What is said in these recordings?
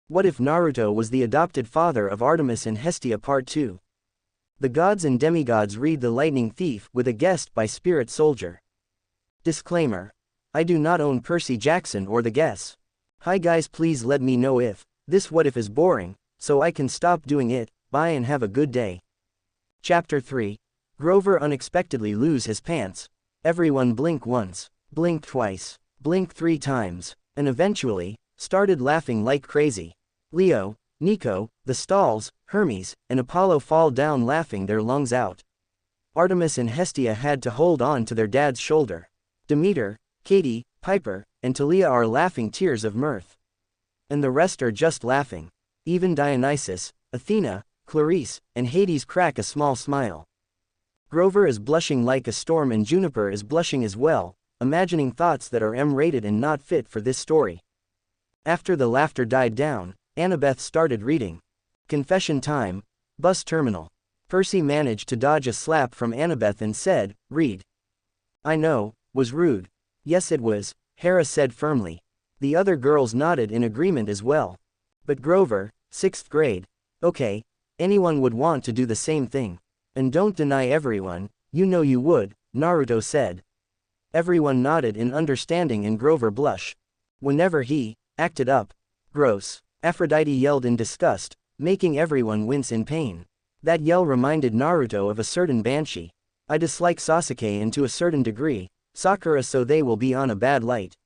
What if Naruto was the adopted father of Artemis and Hestia Part 2? The Gods and Demigods read The Lightning Thief with a guest by Spirit Soldier. Disclaimer. I do not own Percy Jackson or The Guess. Hi guys, please let me know if this what if is boring, so I can stop doing it. Bye and have a good day. Chapter 3. Grover unexpectedly lose his pants. Everyone blink once, blink twice, blink 3 times, and eventually, started laughing like crazy. Leo, Nico, the Stalls, Hermes, and Apollo fall down laughing their lungs out. Artemis and Hestia had to hold on to their dad's shoulder. Demeter, Katie, Piper, and Talia are laughing tears of mirth. And the rest are just laughing. Even Dionysus, Athena, Clarice, and Hades crack a small smile. Grover is blushing like a storm and Juniper is blushing as well, imagining thoughts that are M-rated and not fit for this story. After the laughter died down, Annabeth started reading. Confession time. Bus terminal. Percy managed to dodge a slap from Annabeth and said, "Read." "I know, was rude." "Yes it was," Hera said firmly. The other girls nodded in agreement as well. But Grover, 6th grade. "Okay, anyone would want to do the same thing. And don't deny everyone, you know you would," Naruto said. Everyone nodded in understanding and Grover blushed. Whenever he acted up. Gross. Aphrodite yelled in disgust, making everyone wince in pain. That yell reminded Naruto of a certain banshee. "I dislike Sasuke and to a certain degree, Sakura, so they will be on a bad light."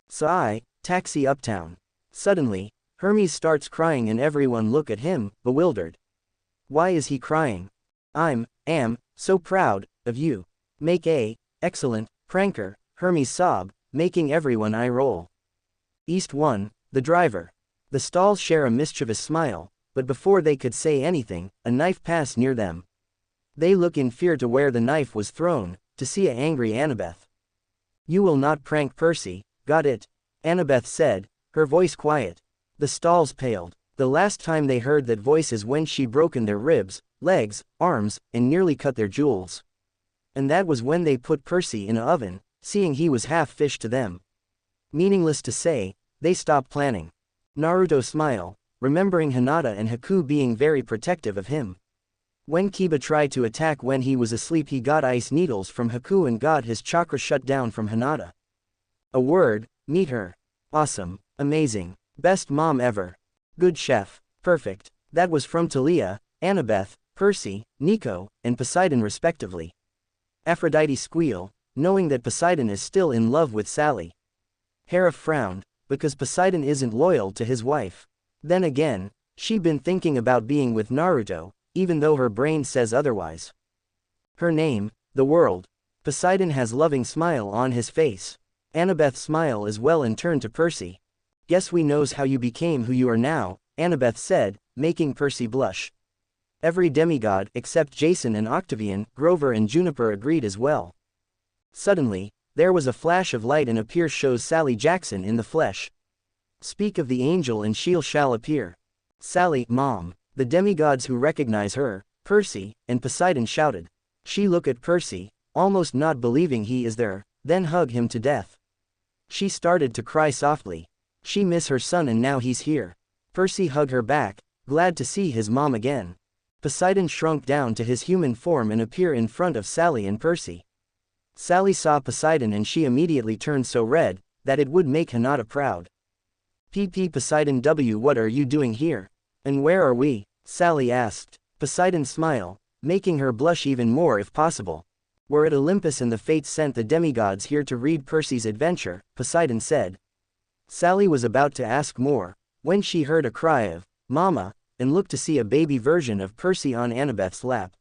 Sai, taxi uptown. Suddenly, Hermes starts crying and everyone look at him, bewildered. Why is he crying? Am so proud of you. Make a excellent pranker, Hermes sob, making everyone eye roll. East 1, the driver. The Stalls share a mischievous smile, but before they could say anything, a knife passed near them. They look in fear to where the knife was thrown, to see a angry Annabeth. "You will not prank Percy, got it?" Annabeth said, her voice quiet. The Stalls paled. The last time they heard that voice is when she broken their ribs, legs, arms, and nearly cut their jewels. And that was when they put Percy in an oven, seeing he was half fish to them. Meaningless to say, they stopped planning. Naruto smiled, remembering Hinata and Haku being very protective of him. When Kiba tried to attack when he was asleep, he got ice needles from Haku and got his chakra shut down from Hinata. A word, meet her. Awesome, amazing, best mom ever. Good chef, perfect. That was from Talia, Annabeth, Percy, Nico, and Poseidon respectively. Aphrodite squeal, knowing that Poseidon is still in love with Sally. Hera frowned, because Poseidon isn't loyal to his wife. Then again, she'd been thinking about being with Naruto, even though her brain says otherwise. Her name, the world. Poseidon has loving smile on his face. Annabeth smile as well and turned to Percy. "Guess we knows how you became who you are now," Annabeth said, making Percy blush. Every demigod except Jason and Octavian, Grover and Juniper agreed as well. Suddenly, there was a flash of light and appear shows Sally Jackson in the flesh. "Speak of the angel and she shall appear." "Sally, Mom." The demigods who recognize her, Percy, and Poseidon shouted. She look at Percy, almost not believing he is there, then hug him to death. She started to cry softly. She miss her son and now he's here. Percy hug her back, glad to see his mom again. Poseidon shrunk down to his human form and appear in front of Sally and Percy. Sally saw Poseidon and she immediately turned so red, that it would make Hinata proud. Poseidon W, what are you doing here? And where are we? Sally asked. Poseidon smiled, making her blush even more if possible. We're at Olympus and the fates sent the demigods here to read Percy's adventure, Poseidon said. Sally was about to ask more, when she heard a cry of, "Mama," and looked to see a baby version of Percy on Annabeth's lap.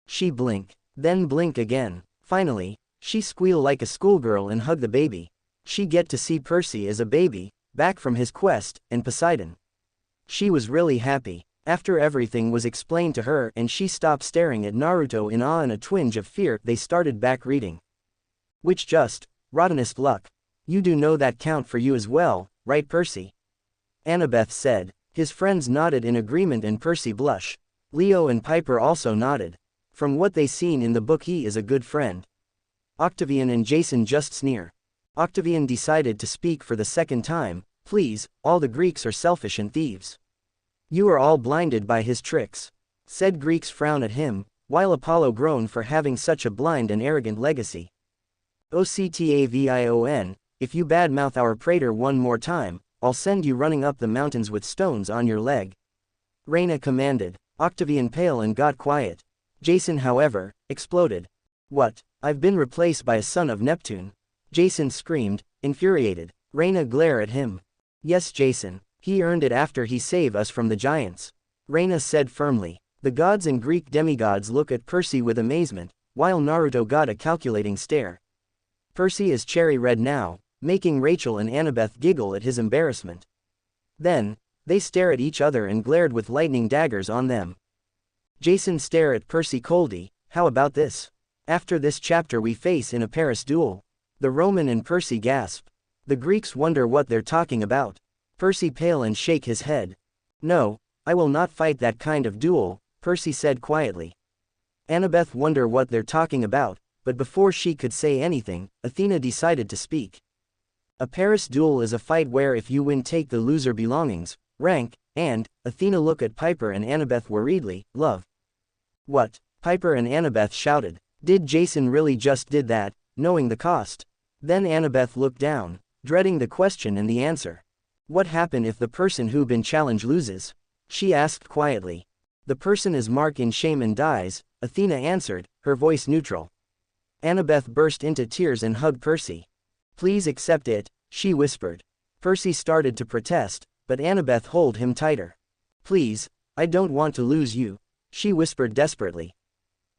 She blinked, then blink again. Finally, she squealed like a schoolgirl and hugged the baby. She get to see Percy as a baby, back from his quest, and Poseidon. She was really happy. After everything was explained to her and she stopped staring at Naruto in awe and a twinge of fear, they started back reading. Which just, rottenest luck. You do know that count for you as well, right Percy? Annabeth said. His friends nodded in agreement and Percy blushed. Leo and Piper also nodded. From what they seen in the book he is a good friend. Octavian and Jason just sneer. Octavian decided to speak for the second time. Please, all the Greeks are selfish and thieves. You are all blinded by his tricks. Said Greeks frown at him, while Apollo groaned for having such a blind and arrogant legacy. Octavion, if you badmouth our praetor one more time, I'll send you running up the mountains with stones on your leg. Reyna commanded. Octavian paled and got quiet. Jason, however, exploded. What? I've been replaced by a son of Neptune. Jason screamed, infuriated. Reyna glared at him. Yes, Jason. He earned it after he saved us from the giants. Reyna said firmly. The gods and Greek demigods look at Percy with amazement, while Naruto got a calculating stare. Percy is cherry red now, making Rachel and Annabeth giggle at his embarrassment. Then, they stare at each other and glared with lightning daggers on them. Jason stared at Percy coldly. How about this? After this chapter we face in a Paris duel. The Roman and Percy gasp. The Greeks wonder what they're talking about. Percy pale and shake his head. No, I will not fight that kind of duel, Percy said quietly. Annabeth wonder what they're talking about, but before she could say anything, Athena decided to speak. A Paris duel is a fight where if you win take the loser belongings, rank, and, Athena looked at Piper and Annabeth worriedly, love. What? Piper and Annabeth shouted. Did Jason really just did that, knowing the cost? Then Annabeth looked down, dreading the question and the answer. What happened if the person who been challenged loses? She asked quietly. The person is marked in shame and dies, Athena answered, her voice neutral. Annabeth burst into tears and hugged Percy. Please accept it, she whispered. Percy started to protest, but Annabeth held him tighter. Please, I don't want to lose you, she whispered desperately.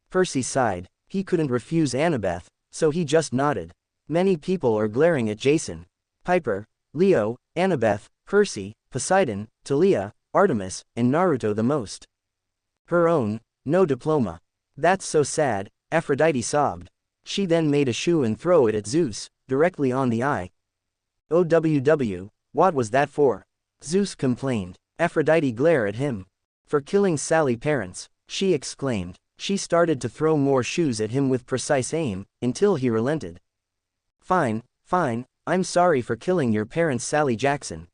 Percy sighed. He couldn't refuse Annabeth, so he just nodded. Many people are glaring at Jason. Piper, Leo, Annabeth, Percy, Poseidon, Talia, Artemis, and Naruto the most. Her own, no diploma. That's so sad, Aphrodite sobbed. She then made a shoe and threw it at Zeus, directly on the eye. OWW, what was that for? Zeus complained. Aphrodite glared at him. For killing Sally's parents, she exclaimed. She started to throw more shoes at him with precise aim, until he relented. Fine, fine, I'm sorry for killing your parents, Sally Jackson.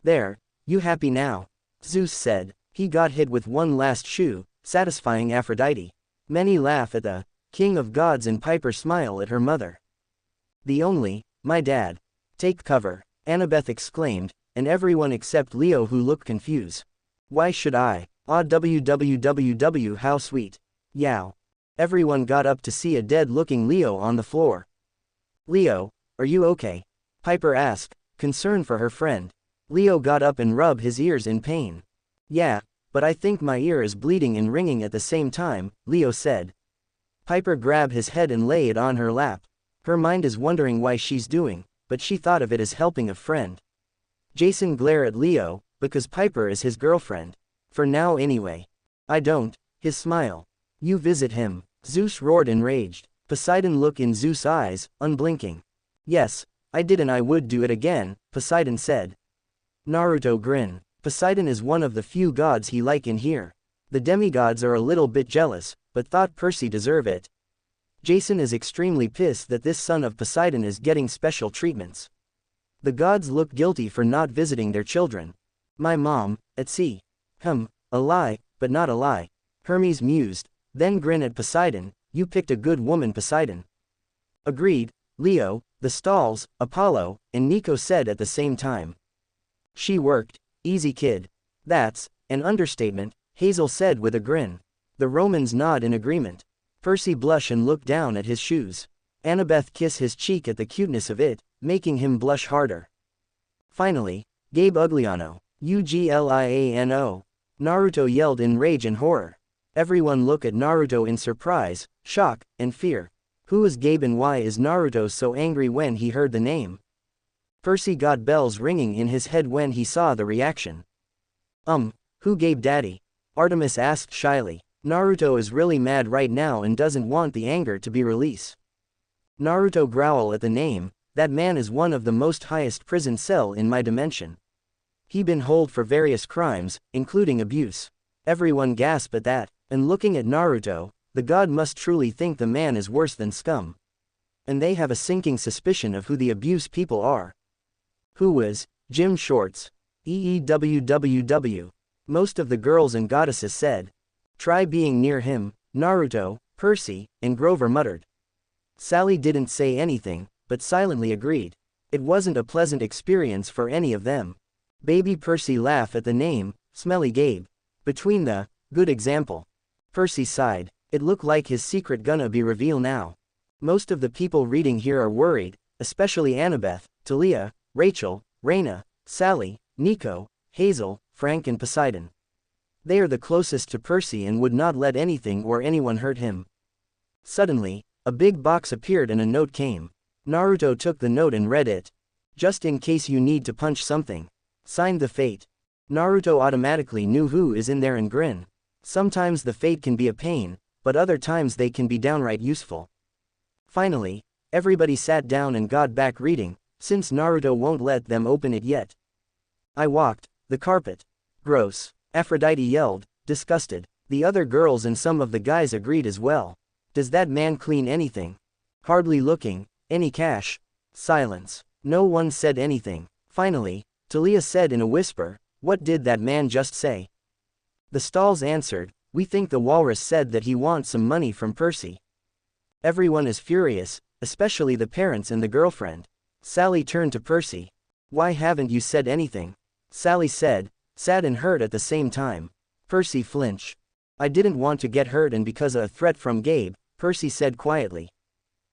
There, you happy now? Zeus said. He got hit with one last shoe, satisfying Aphrodite. Many laugh at the king of gods and Piper smile at her mother. The only, my dad. Take cover, Annabeth exclaimed, and everyone except Leo who looked confused. Why should I? Ah www how sweet. Yow. Everyone got up to see a dead-looking Leo on the floor. Leo, are you okay? Piper asked, concerned for her friend. Leo got up and rubbed his ears in pain. Yeah, but I think my ear is bleeding and ringing at the same time, Leo said. Piper grabbed his head and laid it on her lap. Her mind is wondering why she's doing, but she thought of it as helping a friend. Jason glared at Leo, because Piper is his girlfriend. For now anyway. I don't, his smile. You visit him, Zeus roared enraged. Poseidon looked in Zeus' eyes, unblinking. Yes, I did and I would do it again, Poseidon said. Naruto grinned. Poseidon is one of the few gods he like in here. The demigods are a little bit jealous, but thought Percy deserved it. Jason is extremely pissed that this son of Poseidon is getting special treatments. The gods look guilty for not visiting their children. My mom, at sea. A lie, but not a lie. Hermes mused, then grinned at Poseidon. You picked a good woman, Poseidon. Agreed, Leo, the Stalls, Apollo, and Nico said at the same time. She worked, easy kid. That's an understatement, Hazel said with a grin. The Romans nod in agreement. Percy blushed and looked down at his shoes. Annabeth kissed his cheek at the cuteness of it, making him blush harder. Finally, Gabe Ugliano. Ugliano. Naruto yelled in rage and horror. Everyone looked at Naruto in surprise, shock, and fear. Who is Gabe and why is Naruto so angry when he heard the name? Percy got bells ringing in his head when he saw the reaction. Who Gabe daddy? Artemis asked shyly. Naruto is really mad right now and doesn't want the anger to be released. Naruto growled at the name. That man is one of the most highest prison cell in my dimension. He been held for various crimes, including abuse. Everyone gasped at that, and looking at Naruto, the god must truly think the man is worse than scum. And they have a sinking suspicion of who the abuse people are. Who was Gym shorts. EEWWW. Most of the girls and goddesses said. Try being near him, Naruto, Percy, and Grover muttered. Sally didn't say anything, but silently agreed. It wasn't a pleasant experience for any of them. Baby Percy laughed at the name, Smelly Gabe. Between the, good example. Percy sighed. It looked like his secret gonna be revealed now. Most of the people reading here are worried, especially Annabeth, Talia, Rachel, Raina, Sally, Nico, Hazel, Frank and Poseidon. They are the closest to Percy and would not let anything or anyone hurt him. Suddenly, a big box appeared and a note came. Naruto took the note and read it. Just in case you need to punch something. Signed the Fate. Naruto automatically knew who is in there and grinned. Sometimes the Fate can be a pain, but other times they can be downright useful. Finally, everybody sat down and got back reading, since Naruto won't let them open it yet. I walked the carpet. Gross. Aphrodite yelled, disgusted. The other girls and some of the guys agreed as well. Does that man clean anything? Hardly looking. Any cash? Silence. No one said anything. Finally, Talia said in a whisper, what did that man just say? The stalls answered, we think the walrus said that he wants some money from Percy. Everyone is furious, especially the parents and the girlfriend. Sally turned to Percy. Why haven't you said anything? Sally said, sad and hurt at the same time. Percy flinched. I didn't want to get hurt and because of a threat from Gabe, Percy said quietly.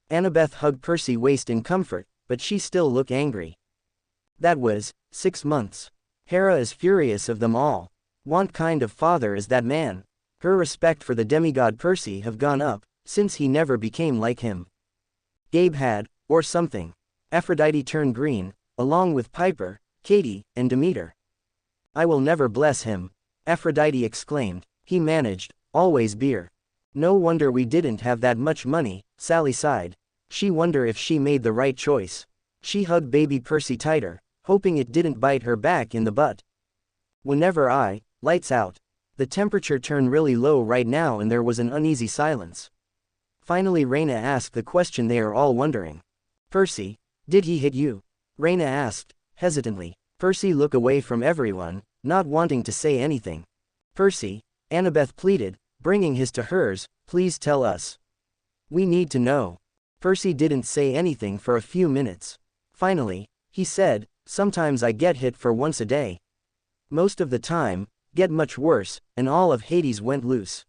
Annabeth hugged Percy's waist in comfort, but she still looked angry. That was 6 months. Hera is furious of them all. What kind of father is that man? Her respect for the demigod Percy have gone up, since he never became like him. Gabe had, or something. Aphrodite turned green, along with Piper, Katie, and Demeter. I will never bless him. Aphrodite exclaimed. He managed, always beer. No wonder we didn't have that much money, Sally sighed. She wondered if she made the right choice. She hugged baby Percy tighter, hoping it didn't bite her back in the butt. Whenever lights out. The temperature turned really low right now and there was an uneasy silence. Finally Raina asked the question they are all wondering. Percy, did he hit you? Raina asked, hesitantly. Percy looked away from everyone, not wanting to say anything. Percy, Annabeth pleaded, bringing his to hers, please tell us. We need to know. Percy didn't say anything for a few minutes. Finally, he said, sometimes I get hit for once a day. Most of the time, get much worse, and all of Hades went loose.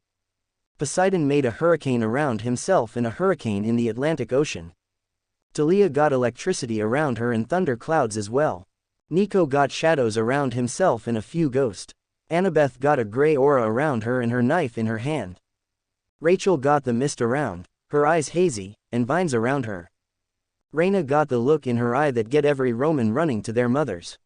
Poseidon made a hurricane around himself and a hurricane in the Atlantic Ocean. Talia got electricity around her and thunder clouds as well. Nico got shadows around himself and a few ghosts. Annabeth got a gray aura around her and her knife in her hand. Rachel got the mist around, her eyes hazy, and vines around her. Raina got the look in her eye that get every Roman running to their mothers.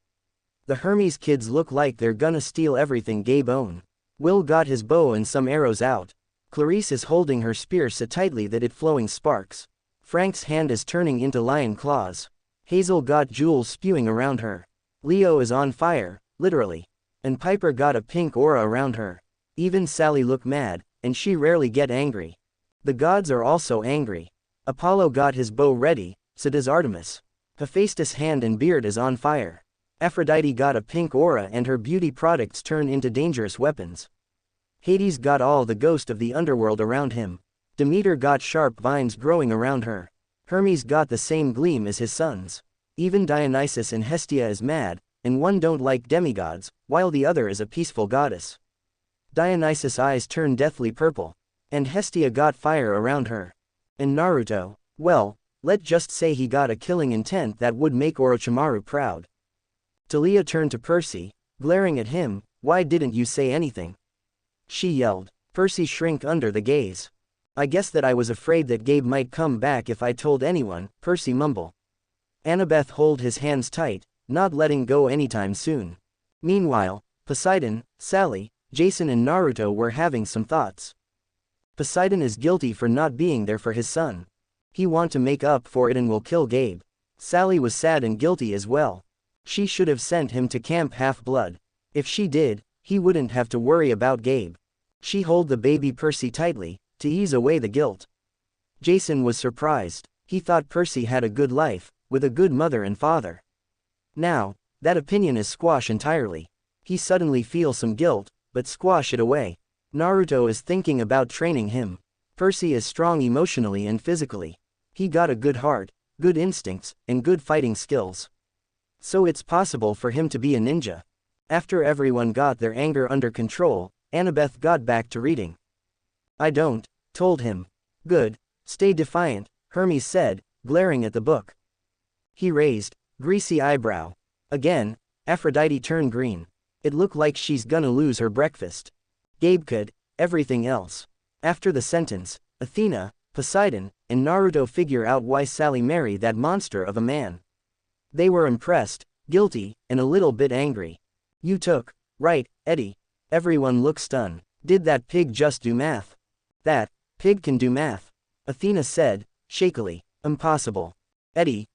The Hermes kids look like they're gonna steal everything Gabe owned. Will got his bow and some arrows out. Clarice is holding her spear so tightly that it flowing sparks. Frank's hand is turning into lion claws. Hazel got jewels spewing around her. Leo is on fire, literally. And Piper got a pink aura around her. Even Sally looked mad, and she rarely get angry. The gods are also angry. Apollo got his bow ready, so does Artemis. Hephaestus' hand and beard is on fire. Aphrodite got a pink aura and her beauty products turn into dangerous weapons. Hades got all the ghost of the underworld around him. Demeter got sharp vines growing around her. Hermes got the same gleam as his sons. Even Dionysus and Hestia is mad, and one don't like demigods, while the other is a peaceful goddess. Dionysus' eyes turn deathly purple. And Hestia got fire around her. And Naruto, well, let's just say he got a killing intent that would make Orochimaru proud. Talia turned to Percy, glaring at him, why didn't you say anything? She yelled. Percy shrank under the gaze. I guess that I was afraid that Gabe might come back if I told anyone, Percy mumbled. Annabeth held his hands tight, not letting go anytime soon. Meanwhile, Poseidon, Sally, Jason and Naruto were having some thoughts. Poseidon is guilty for not being there for his son. He want to make up for it and will kill Gabe. Sally was sad and guilty as well. She should have sent him to Camp Half-Blood. If she did, he wouldn't have to worry about Gabe. She held the baby Percy tightly, to ease away the guilt. Jason was surprised. He thought Percy had a good life, with a good mother and father. Now, That opinion is squash entirely. He suddenly feels some guilt, but squash it away. Naruto is thinking about training him. Percy is strong emotionally and physically. He got a good heart, good instincts, and good fighting skills. So it's possible for him to be a ninja. After everyone got their anger under control, Annabeth got back to reading. I don't, told him. Good, stay defiant, Hermes said, glaring at the book. He raised greasy eyebrow. Again, Aphrodite turned green. It looked like she's gonna lose her breakfast. Gabe could, everything else. After the sentence, Athena, Poseidon, and Naruto figure out why Sally married that monster of a man. They were impressed, guilty, and a little bit angry. You took, right, Eddie. Everyone looked stunned. Did that pig just do math? That pig can do math, Athena said, shakily. Impossible. Eddie,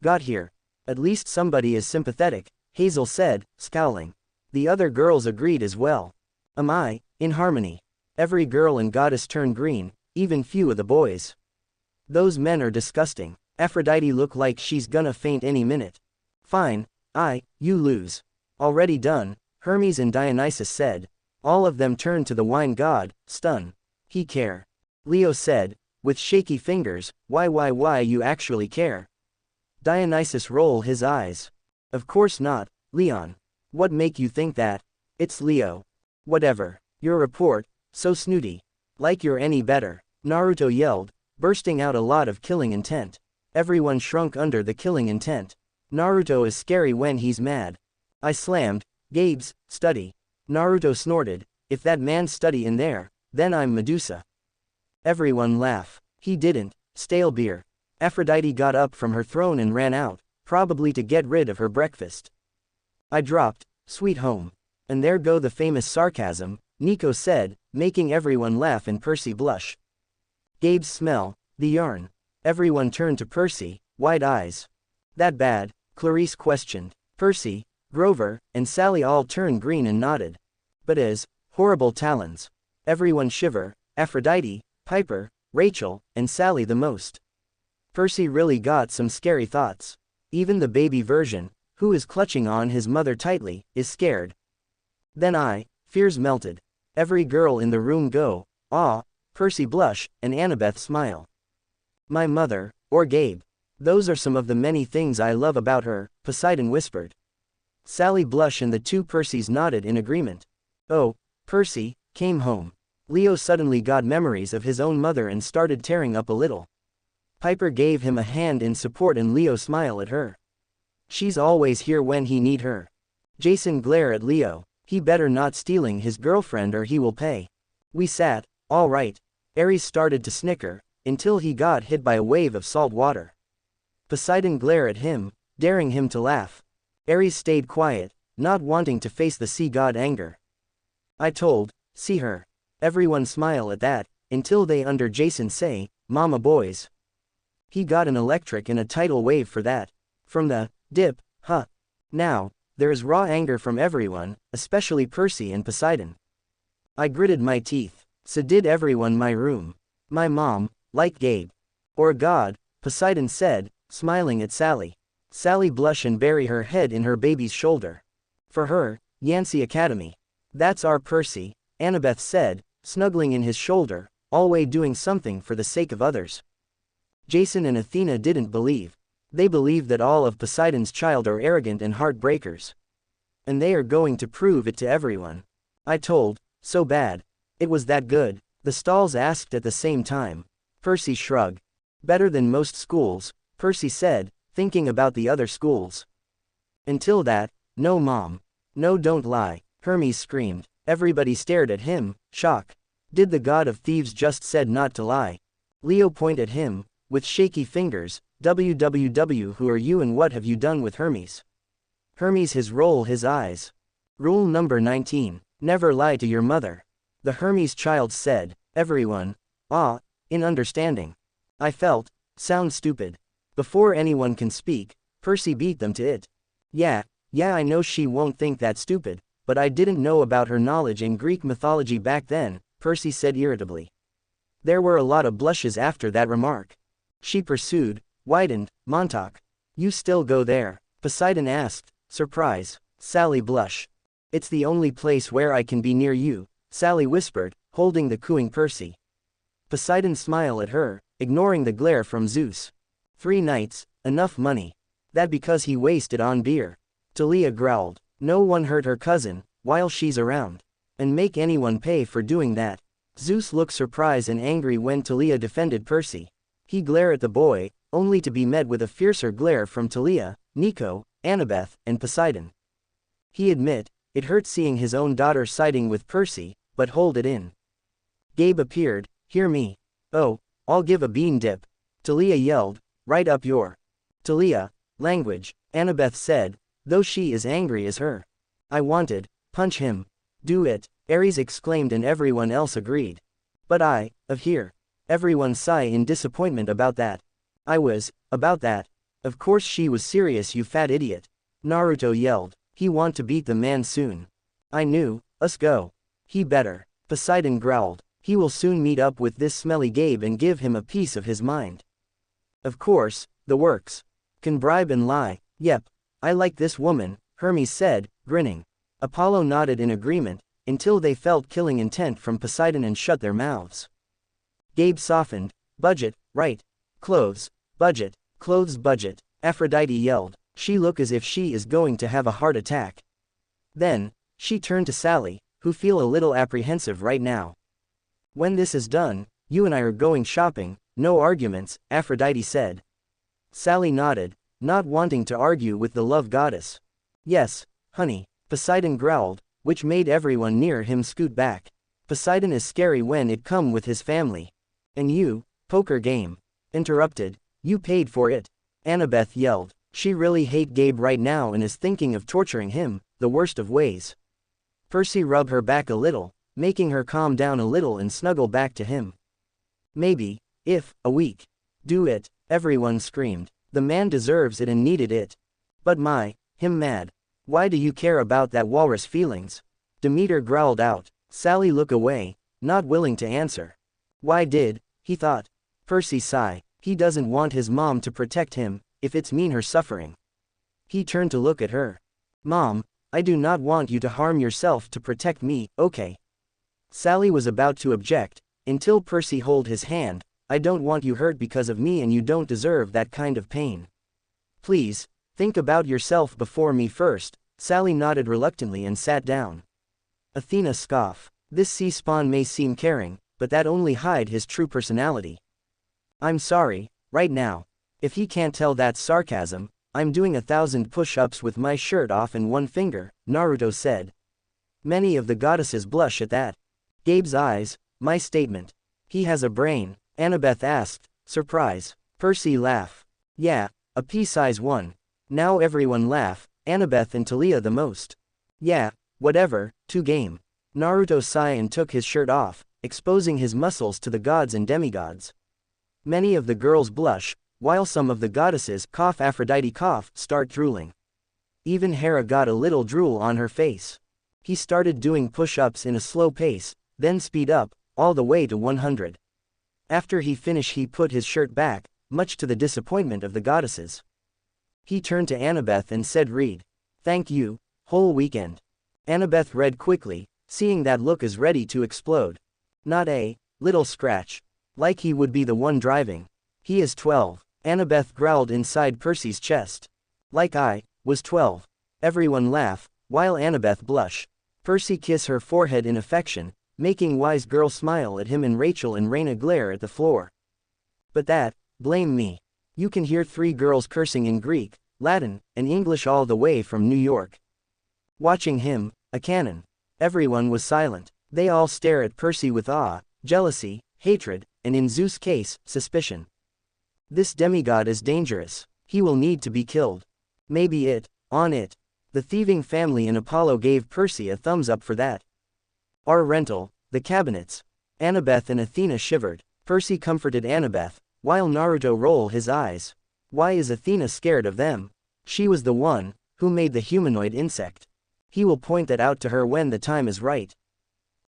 got here. At least somebody is sympathetic, Hazel said, scowling. The other girls agreed as well. Am I, in harmony? Every girl and goddess turned green, even few of the boys. Those men are disgusting. Aphrodite look like she's gonna faint any minute. Fine, you lose. Already done, Hermes and Dionysus said. All of them turned to the wine god, stunned. He care. Leo said, with shaky fingers, why you actually care? Dionysus rolled his eyes. Of course not, Leon. What make you think that? It's Leo. Whatever. Your report, so snooty. Like you're any better, Naruto yelled, bursting out a lot of killing intent. Everyone shrunk under the killing intent. Naruto is scary when he's mad. I slammed Gabe's study. Naruto snorted, if that man's study in there, then I'm Medusa. Everyone laugh. He didn't. Stale beer. Aphrodite got up from her throne and ran out, probably to get rid of her breakfast. I dropped, sweet home. And there go the famous sarcasm, Nico said, making everyone laugh and Percy blush. Gabe's smell, the yarn. Everyone turned to Percy, wide eyes. That bad? Clarice questioned. Percy, Grover, and Sally all turned green and nodded. But as horrible talons. Everyone shiver, Aphrodite, Piper, Rachel, and Sally the most. Percy really got some scary thoughts. Even the baby version, who is clutching on his mother tightly, is scared. Then fears melted. Every girl in the room go, ah, Percy blush, and Annabeth smile. My mother, or Gabe. Those are some of the many things I love about her, Poseidon whispered. Sally blush and the two Percys nodded in agreement. Oh, Percy, came home. Leo suddenly got memories of his own mother and started tearing up a little. Piper gave him a hand in support and Leo smiled at her. She's always here when he need her. Jason glared at Leo. He better not stealing his girlfriend or he will pay. We sat, all right. Ares started to snicker, until he got hit by a wave of salt water. Poseidon glared at him, daring him to laugh. Ares stayed quiet, not wanting to face the sea god anger. I told, see her. Everyone smile at that, until they under Jason say, mama boys. He got an electric and a tidal wave for that. From the dip, huh. Now, there is raw anger from everyone, especially Percy and Poseidon. I gritted my teeth. So did everyone my room. My mom, like Gabe. Or God, Poseidon said, smiling at Sally. Sally blushed and buried her head in her baby's shoulder. For her, Yancey Academy. That's our Percy, Annabeth said, snuggling in his shoulder, always doing something for the sake of others. Jason and Athena didn't believe. They believed that all of Poseidon's child are arrogant and heartbreakers. And they are going to prove it to everyone. I told, so bad. It was that good, the stalls asked at the same time. Percy shrugged. Better than most schools, Percy said, thinking about the other schools. Until that, no mom. No don't lie, Hermes screamed. Everybody stared at him, shocked. Did the god of thieves just said not to lie? Leo pointed at him, with shaky fingers, www who are you and what have you done with Hermes? Hermes has rolled his eyes. Rule number 19, never lie to your mother. The Hermes child said, everyone, in understanding. I felt, sound stupid. Before anyone can speak, Percy beat them to it. Yeah, I know she won't think that stupid, but I didn't know about her knowledge in Greek mythology back then, Percy said irritably. There were a lot of blushes after that remark. She pursued, widened, Montauk. You still go there? Poseidon asked, Surprise. Sally blush. It's the only place where I can be near you, Sally whispered, holding the cooing Percy. Poseidon smiled at her, ignoring the glare from Zeus. 3 nights, enough money. That because he wasted on beer. Talia growled. No one hurt her cousin, while she's around. And make anyone pay for doing that. Zeus looked surprised and angry when Talia defended Percy. He glared at the boy, only to be met with a fiercer glare from Talia, Nico, Annabeth, and Poseidon. He admit, it hurt seeing his own daughter siding with Percy, but hold it in. Gabe appeared. Hear me. Oh, I'll give a bean dip. Talia yelled, right up your. Talia, language, Annabeth said, though she is angry as her. I wanted, punch him. Do it, Ares exclaimed and everyone else agreed. But of here. Everyone sighed in disappointment about that. About that. Of course she was serious, you fat idiot. Naruto yelled. He want to beat the man soon. I knew, us go. He better. Poseidon growled. He will soon meet up with this smelly Gabe and give him a piece of his mind. Of course, the works. Can bribe and lie. Yep. I like this woman, Hermes said, grinning. Apollo nodded in agreement, until they felt killing intent from Poseidon and shut their mouths. Gabe softened. Budget, right. Clothes, budget, clothes budget. Aphrodite yelled. She look as if she is going to have a heart attack. Then, she turned to Sally, who feel a little apprehensive right now. When this is done, you and I are going shopping, no arguments, Aphrodite said. Sally nodded, not wanting to argue with the love goddess. Yes, honey, Poseidon growled, which made everyone near him scoot back. Poseidon is scary when it come with his family. And you, poker game. Interrupted, you paid for it. Annabeth yelled. She really hate Gabe right now and is thinking of torturing him, the worst of ways. Percy rubbed her back a little, making her calm down a little and snuggle back to him. Maybe, if, a week. Do it, everyone screamed. The man deserves it and needed it. But him mad. Why do you care about that walrus feelings? Demeter growled out. Sally looked away, not willing to answer. Why did, he thought. Percy sighed. He doesn't want his mom to protect him, if it's mean her suffering. He turned to look at her. Mom, I do not want you to harm yourself to protect me, okay? Sally was about to object, until Percy held his hand. I don't want you hurt because of me and you don't deserve that kind of pain. Please, think about yourself before me first. Sally nodded reluctantly and sat down. Athena scoffed. This sea spawn may seem caring, but that only hide his true personality. I'm sorry, right now. If he can't tell that's sarcasm, I'm doing 1,000 push-ups with my shirt off and one finger, Naruto said. Many of the goddesses blush at that. Gabe's eyes, my statement. He has a brain, Annabeth asked, surprise. Percy laughed. Yeah, a pea-size one. Now everyone laugh, Annabeth and Talia the most. Yeah, whatever, to game. Naruto sighed and took his shirt off, exposing his muscles to the gods and demigods. Many of the girls blush, while some of the goddesses cough. Aphrodite start drooling. Even Hera got a little drool on her face. He started doing push-ups in a slow pace, then speed up, all the way to 100. After he finished he put his shirt back, much to the disappointment of the goddesses. He turned to Annabeth and said read. Thank you, whole weekend. Annabeth read quickly, seeing that look is ready to explode. Not a little scratch. Like he would be the one driving. He is 12. Annabeth growled inside Percy's chest. Like I was 12. Everyone laugh, while Annabeth blush. Percy kiss her forehead in affection, making wise girl smile at him and Rachel and Raina glare at the floor. But that, blame me. You can hear 3 girls cursing in Greek, Latin, and English all the way from New York. Watching him, a cannon. Everyone was silent. They all stare at Percy with awe, jealousy, hatred, and in Zeus' case, suspicion. This demigod is dangerous. He will need to be killed. Maybe on it. The thieving family in Apollo gave Percy a thumbs up for that. Our rental, the cabinets. Annabeth and Athena shivered. Percy comforted Annabeth, while Naruto rolled his eyes. Why is Athena scared of them? She was the one who made the humanoid insect. He will point that out to her when the time is right.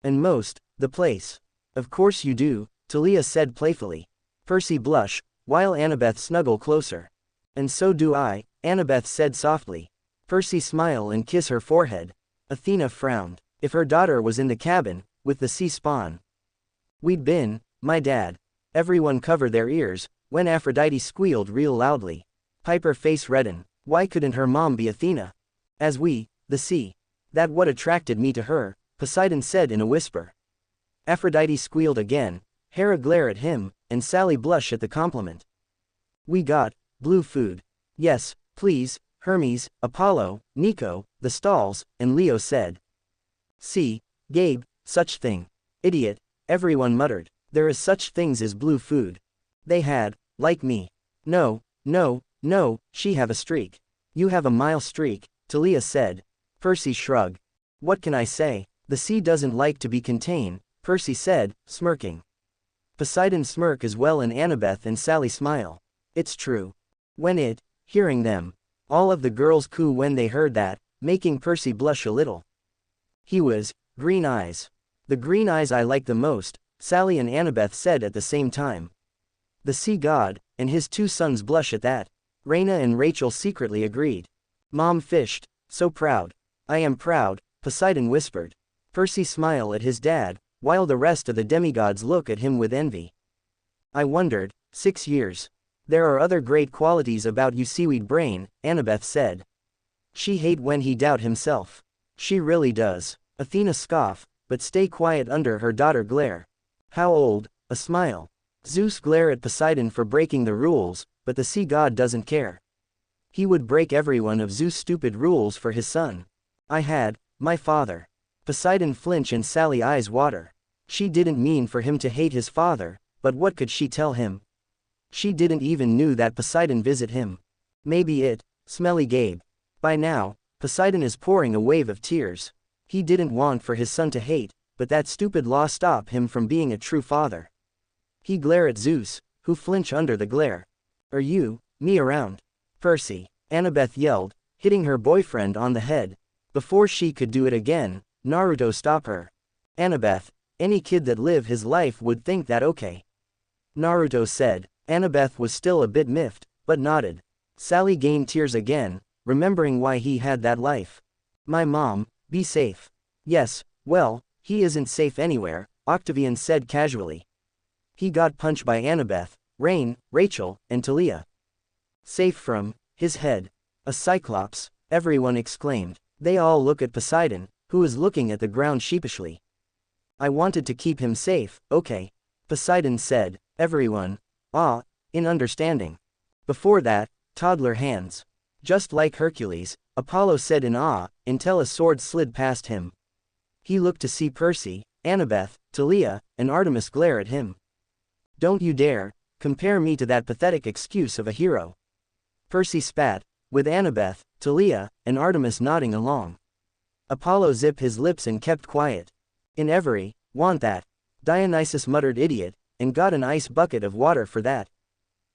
And the place. Of course you do, Talia said playfully. Percy blushed, while Annabeth snuggled closer. And so do I, Annabeth said softly. Percy smile and kiss her forehead. Athena frowned. If her daughter was in the cabin, with the sea spawn. We'd been, my dad. Everyone covered their ears, when Aphrodite squealed real loudly. Piper face reddened. Why couldn't her mom be Athena? As we, the sea. That what attracted me to her, Poseidon said in a whisper. Aphrodite squealed again, Hera glare at him, and Sally blush at the compliment. We got, blue food. Yes, please, Hermes, Apollo, Nico, the stalls, and Leo said. See, Gabe, such thing. Idiot, everyone muttered. There is such things as blue food. They had, like me. No, no, no, she have a streak. You have a mile streak, Talia said. Percy shrugged. What can I say? The sea doesn't like to be contained, Percy said, smirking. Poseidon smirk as well and Annabeth and Sally smile. It's true. Hearing them. All of the girls coo when they heard that, making Percy blush a little. He was, green eyes. The green eyes I like the most, Sally and Annabeth said at the same time. The sea god, and his two sons blush at that. Raina and Rachel secretly agreed. Mom fished, so proud. I am proud, Poseidon whispered. Percy smiled at his dad, while the rest of the demigods look at him with envy. I wondered, 6 years. There are other great qualities about you seaweed brain, Annabeth said. She hate when he doubt himself. She really does. Athena scoff, but stay quiet under her daughter glare. How old? A smile. Zeus glare at Poseidon for breaking the rules, but the sea god doesn't care. He would break every one of Zeus' stupid rules for his son. I had, my father. Poseidon flinch and Sally eyes water. She didn't mean for him to hate his father, but what could she tell him? She didn't even knew that Poseidon visit him. Maybe it, smelly Gabe. By now, Poseidon is pouring a wave of tears. He didn't want for his son to hate, but that stupid law stopped him from being a true father. He glare at Zeus, who flinch under the glare. Are you, me around? Percy, Annabeth yelled, hitting her boyfriend on the head. Before she could do it again, Naruto stopped her. Annabeth, any kid that live his life would think that okay. Naruto said. Annabeth was still a bit miffed, but nodded. Sally gained tears again, remembering why he had that life. My mom, be safe. Yes, well, he isn't safe anywhere, Octavian said casually. He got punched by Annabeth, Rain, Rachel, and Talia. Safe from his head. A cyclops, everyone exclaimed. They all look at Poseidon, who is looking at the ground sheepishly. I wanted to keep him safe, okay. Poseidon said. Everyone, in understanding. Before that, toddler hands. Just like Hercules, Apollo said in awe, until a sword slid past him. He looked to see Percy, Annabeth, Talia, and Artemis glare at him. Don't you dare, compare me to that pathetic excuse of a hero. Percy spat, with Annabeth, Talia, and Artemis nodding along. Apollo zipped his lips and kept quiet. In every, want that. Dionysus muttered idiot, and got an ice bucket of water for that.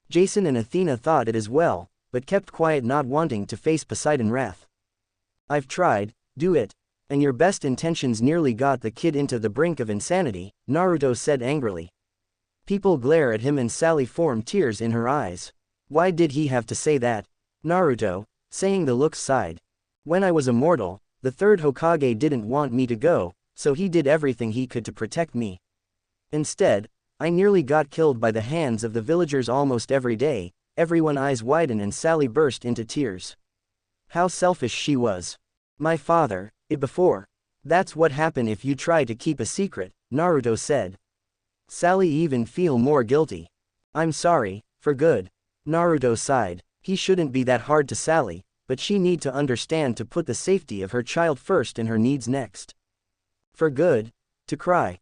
Jason and Athena thought it as well, but kept quiet not wanting to face Poseidon wrath. I've tried, do it. And your best intentions nearly got the kid into the brink of insanity, Naruto said angrily. People glare at him and Sally formed tears in her eyes. Why did he have to say that? Naruto, saying the looks sighed. When I was immortal, the third Hokage didn't want me to go, so he did everything he could to protect me. Instead, I nearly got killed by the hands of the villagers almost every day. Everyone's eyes widened and Sally burst into tears. How selfish she was. My father, it before. That's what happened if you try to keep a secret, Naruto said. Sally even feel more guilty. I'm sorry, for good. Naruto sighed. He shouldn't be that hard to Sally, but she need to understand to put the safety of her child first and her needs next. For good? To cry.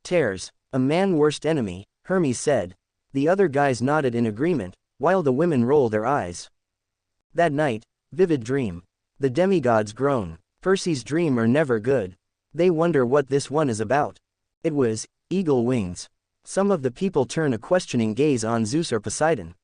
Tears. A man worst enemy, Hermes said. The other guys nodded in agreement, while the women rolled their eyes. That night, vivid dream. The demigods groan. Percy's dream are never good. They wonder what this one is about. It was, eagle wings. Some of the people turn a questioning gaze on Zeus or Poseidon.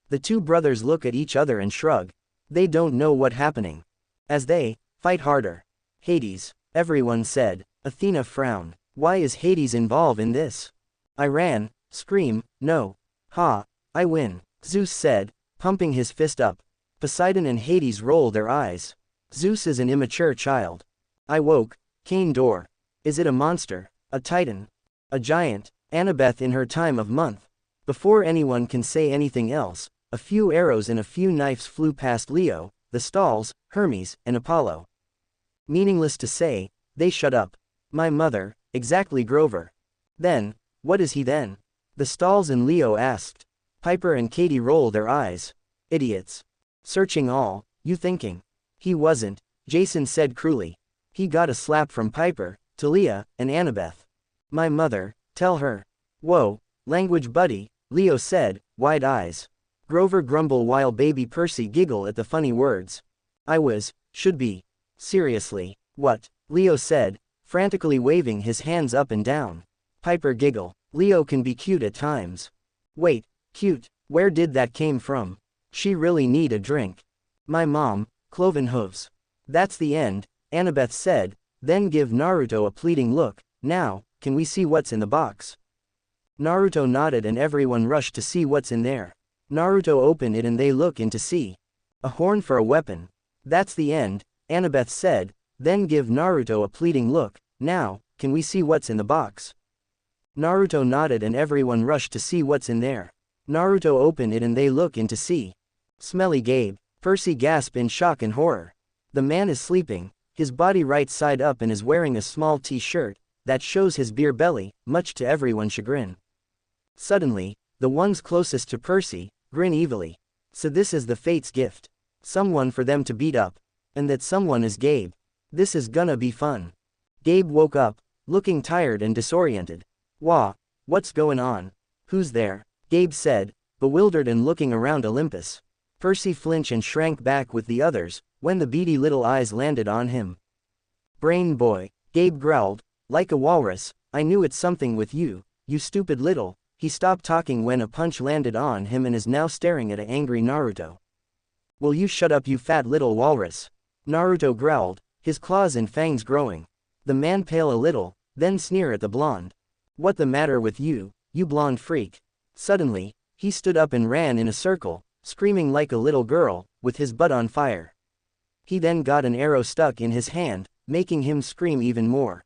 The two brothers look at each other and shrug. They don't know what's happening. As they fight harder. Hades, everyone said. Athena frowned. Why is Hades involved in this? I ran, scream, no. I win, Zeus said, pumping his fist up. Poseidon and Hades roll their eyes. Zeus is an immature child. I woke. Cane door. Is it a monster? A titan? A giant? Annabeth in her time of month. Before anyone can say anything else, a few arrows and a few knives flew past Leo, the stalls, Hermes, and Apollo. Meaningless to say, they shut up. My mother, exactly Grover. Then, what is he then? The stalls and Leo asked. Piper and Katie roll their eyes. Idiots. Searching all, you thinking. He wasn't, Jason said cruelly. He got a slap from Piper, Talia, and Annabeth. My mother, tell her. Whoa, language buddy, Leo said, wide eyes. Grover grumble while baby Percy giggle at the funny words. Should be. Seriously, what? Leo said, frantically waving his hands up and down. Piper giggle. Leo can be cute at times. Wait, cute, where did that came from? She really need a drink. My mom, cloven hooves. That's the end, Annabeth said, then give Naruto a pleading look. Now, can we see what's in the box? Naruto nodded and everyone rushed to see what's in there. Naruto opened it and they look in to see. A horn for a weapon. That's the end, Annabeth said, then give Naruto a pleading look. Now, can we see what's in the box? Naruto nodded and everyone rushed to see what's in there. Naruto opened it and they look in to see. Smelly Gabe. Percy gasped in shock and horror. The man is sleeping, his body right side up and is wearing a small t-shirt that shows his beer belly, much to everyone's chagrin. Suddenly, the ones closest to Percy grin evilly. So this is the fate's gift. Someone for them to beat up. And that someone is Gabe. This is gonna be fun. Gabe woke up, looking tired and disoriented. Wah, what's going on? Who's there? Gabe said, bewildered and looking around Olympus. Percy flinched and shrank back with the others, when the beady little eyes landed on him. Brain boy, Gabe growled, like a walrus, I knew it's something with you, you stupid little. He stopped talking when a punch landed on him and is now staring at an angry Naruto. Will you shut up, you fat little walrus? Naruto growled, his claws and fangs growing. The man pale a little, then sneer at the blonde. What the matter with you, you blonde freak? Suddenly, he stood up and ran in a circle, screaming like a little girl, with his butt on fire. He then got an arrow stuck in his hand, making him scream even more.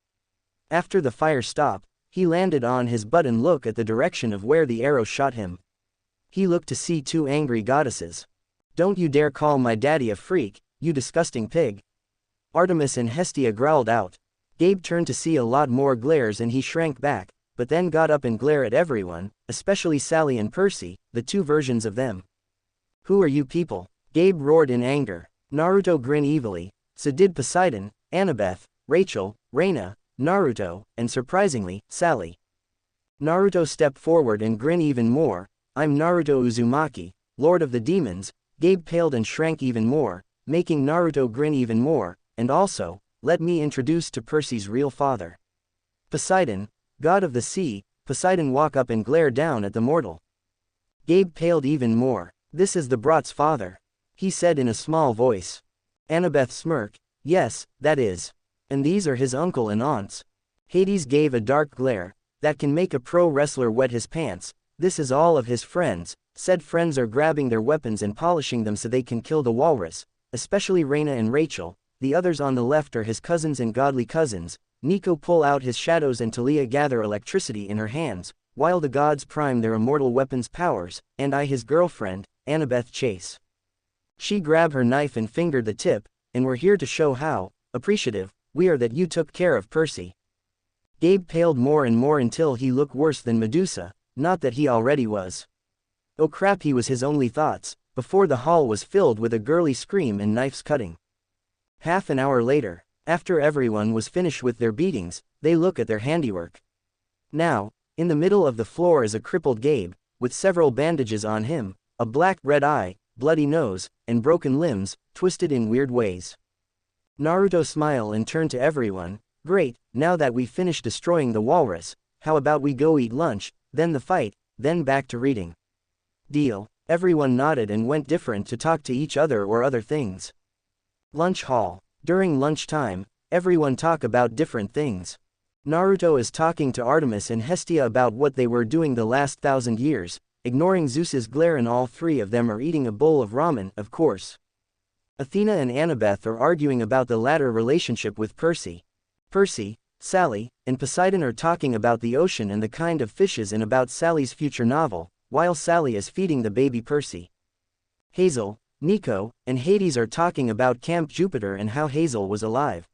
After the fire stopped, he landed on his butt and looked at the direction of where the arrow shot him. He looked to see two angry goddesses. Don't you dare call my daddy a freak, you disgusting pig. Artemis and Hestia growled out. Gabe turned to see a lot more glares and he shrank back, but then got up and glared at everyone, especially Sally and Percy, the two versions of them. Who are you people? Gabe roared in anger. Naruto grinned evilly. So did Poseidon, Annabeth, Rachel, Reina, Naruto, and surprisingly, Sally. Naruto stepped forward and grinned even more. I'm Naruto Uzumaki, Lord of the Demons. Gabe paled and shrank even more, making Naruto grin even more, and also, let me introduce to Percy's real father. Poseidon, god of the sea. Poseidon walked up and glared down at the mortal. Gabe paled even more. This is the brat's father, he said in a small voice. Annabeth smirked. Yes, that is. And these are his uncle and aunts. Hades gave a dark glare, that can make a pro wrestler wet his pants. This is all of his friends, said friends are grabbing their weapons and polishing them so they can kill the walrus, especially Reina and Rachel. The others on the left are his cousins and godly cousins. Nico pull out his shadows and Talia gather electricity in her hands, while the gods prime their immortal weapons powers, and I his girlfriend, Annabeth chase. She grabbed her knife and fingered the tip, and we're here to show how appreciative we are that you took care of Percy. Gabe paled more and more until he looked worse than Medusa, not that he already was. Oh crap, he was his only thoughts, before the hall was filled with a girly scream and knives cutting. Half an hour later, after everyone was finished with their beatings, they look at their handiwork. Now, in the middle of the floor is a crippled Gabe, with several bandages on him, a black red eye, bloody nose, and broken limbs, twisted in weird ways. Naruto smiled and turned to everyone. Great, now that we finished destroying the walrus, how about we go eat lunch, then the fight, then back to reading. Deal. Everyone nodded and went different to talk to each other or other things. Lunch hall. During lunchtime, everyone talk about different things. Naruto is talking to Artemis and Hestia about what they were doing the last 1,000 years, ignoring Zeus's glare, and all three of them are eating a bowl of ramen, of course. Athena and Annabeth are arguing about the latter relationship with Percy. Percy, Sally, and Poseidon are talking about the ocean and the kind of fishes and about Sally's future novel, while Sally is feeding the baby Percy. Hazel, Nico, and Hades are talking about Camp Jupiter and how Hazel was alive.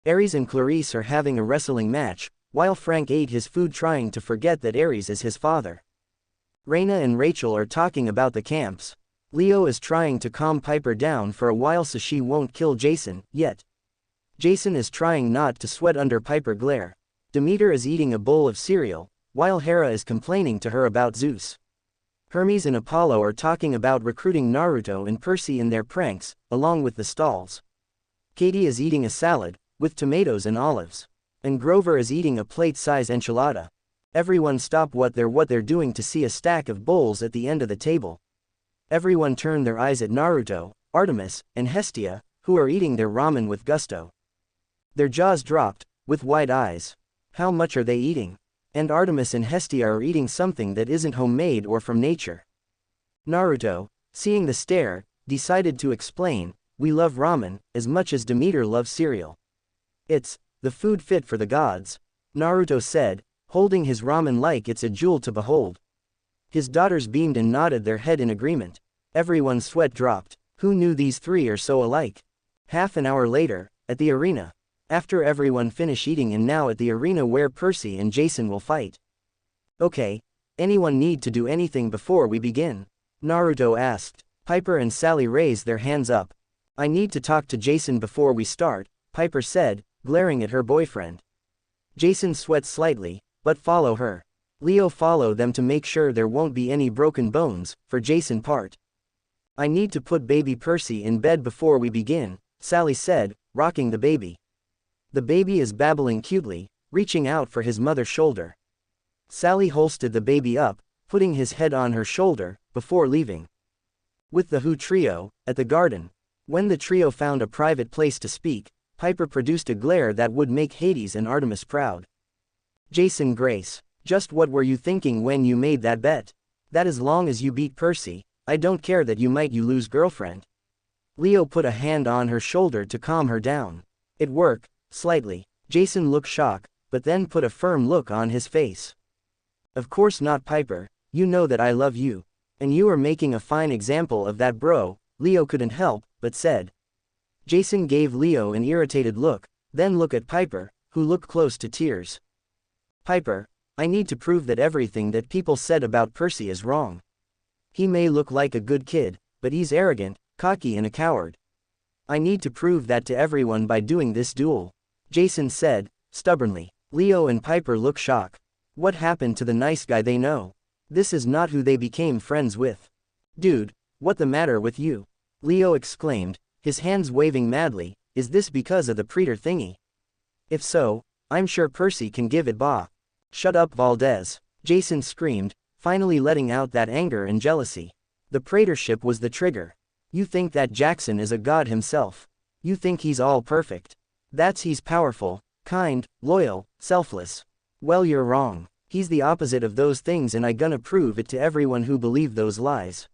Ares and Clarice are having a wrestling match, while Frank ate his food trying to forget that Ares is his father. Raina and Rachel are talking about the camps. Leo is trying to calm Piper down for a while so she won't kill Jason, yet. Jason is trying not to sweat under Piper glare. Demeter is eating a bowl of cereal, while Hera is complaining to her about Zeus. Hermes and Apollo are talking about recruiting Naruto and Percy in their pranks, along with the stalls. Katie is eating a salad, with tomatoes and olives. And Grover is eating a plate-size enchilada. Everyone stop what they're doing to see a stack of bowls at the end of the table. Everyone turn their eyes at Naruto, Artemis, and Hestia, who are eating their ramen with gusto. Their jaws dropped, with wide eyes. How much are they eating? And Artemis and Hestia are eating something that isn't homemade or from nature. Naruto, seeing the stare, decided to explain, "We love ramen, as much as Demeter loves cereal. It's the food fit for the gods," Naruto said, holding his ramen like it's a jewel to behold. His daughters beamed and nodded their head in agreement. Everyone's sweat dropped. Who knew these three are so alike? Half an hour later, at the arena. After everyone finish eating and now at the arena where Percy and Jason will fight. "Okay, anyone need to do anything before we begin?" Naruto asked. Piper and Sally raised their hands up. "I need to talk to Jason before we start," Piper said, glaring at her boyfriend. Jason sweat slightly, but follow her. Leo follow them to make sure there won't be any broken bones, for Jason part. "I need to put baby Percy in bed before we begin," Sally said, rocking the baby. The baby is babbling cutely, reaching out for his mother's shoulder. Sally holstered the baby up, putting his head on her shoulder, before leaving. With the Who trio, at the garden. When the trio found a private place to speak, Piper produced a glare that would make Hades and Artemis proud. "Jason Grace, just what were you thinking when you made that bet? That as long as you beat Percy, I don't care that you lose girlfriend." Leo put a hand on her shoulder to calm her down. It worked, slightly. Jason looked shocked, but then put a firm look on his face. "Of course not, Piper, you know that I love you. And you are making a fine example of that, bro," Leo couldn't help, but said. Jason gave Leo an irritated look, then looked at Piper, who looked close to tears. "Piper, I need to prove that everything that people said about Percy is wrong. He may look like a good kid, but he's arrogant, cocky and a coward. I need to prove that to everyone by doing this duel," Jason said, stubbornly. Leo and Piper look shocked. What happened to the nice guy they know? This is not who they became friends with. "Dude, what the matter with you?" Leo exclaimed, his hands waving madly. "Is this because of the Predator thingy? If so, I'm sure Percy can give it ba." "Shut up, Valdez," Jason screamed, finally letting out that anger and jealousy. "The Praetorship was the trigger. You think that Jackson is a god himself. You think he's all perfect. That's he's powerful, kind, loyal, selfless. Well, you're wrong. He's the opposite of those things and I gonna prove it to everyone who believe those lies.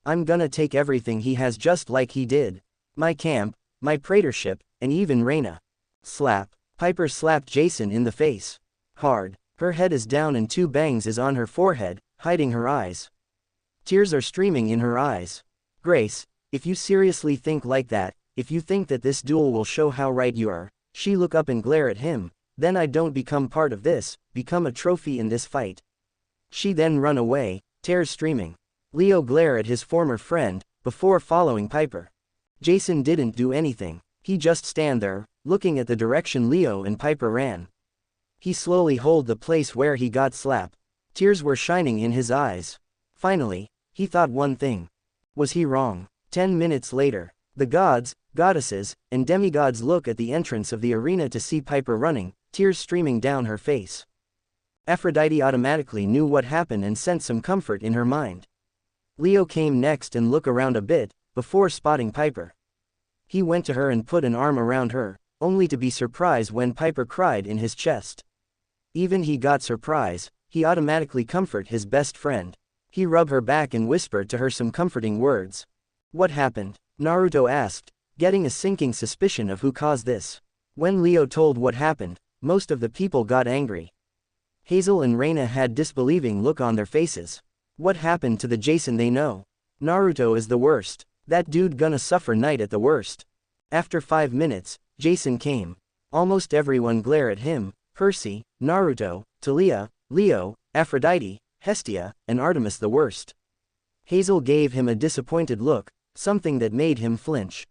I'm gonna take everything he has just like he did. My camp, my Praetorship, and even Raina." Slap. Piper slapped Jason in the face. Hard. Her head is down and 2 bangs is on her forehead, hiding her eyes. Tears are streaming in her eyes. "Grace, if you seriously think like that, if you think that this duel will show how right you are," she look up and glare at him, "then I don't become part of this, become a trophy in this fight." She then run away, tears streaming. Leo glare at his former friend, before following Piper. Jason didn't do anything. He just stand there, looking at the direction Leo and Piper ran. He slowly hold the place where he got slapped. Tears were shining in his eyes. Finally, he thought one thing. Was he wrong? 10 minutes later, the gods, goddesses, and demigods look at the entrance of the arena to see Piper running, tears streaming down her face. Aphrodite automatically knew what happened and sent some comfort in her mind. Leo came next and looked around a bit, before spotting Piper. He went to her and put an arm around her, only to be surprised when Piper cried in his chest. Even he got surprised, he automatically comfort his best friend. He rubbed her back and whispered to her some comforting words. "What happened? Naruto asked, getting a sinking suspicion of who caused this. When Leo told what happened, most of the people got angry. Hazel and Reina had disbelieving look on their faces. What happened to the Jason they know? Naruto is the worst. That dude gonna suffer night at the worst. After 5 minutes, Jason came. Almost everyone glare at him: Percy, Naruto, Talia, Leo, Aphrodite, Hestia, and Artemis the worst. Hazel gave him a disappointed look, something that made him flinch.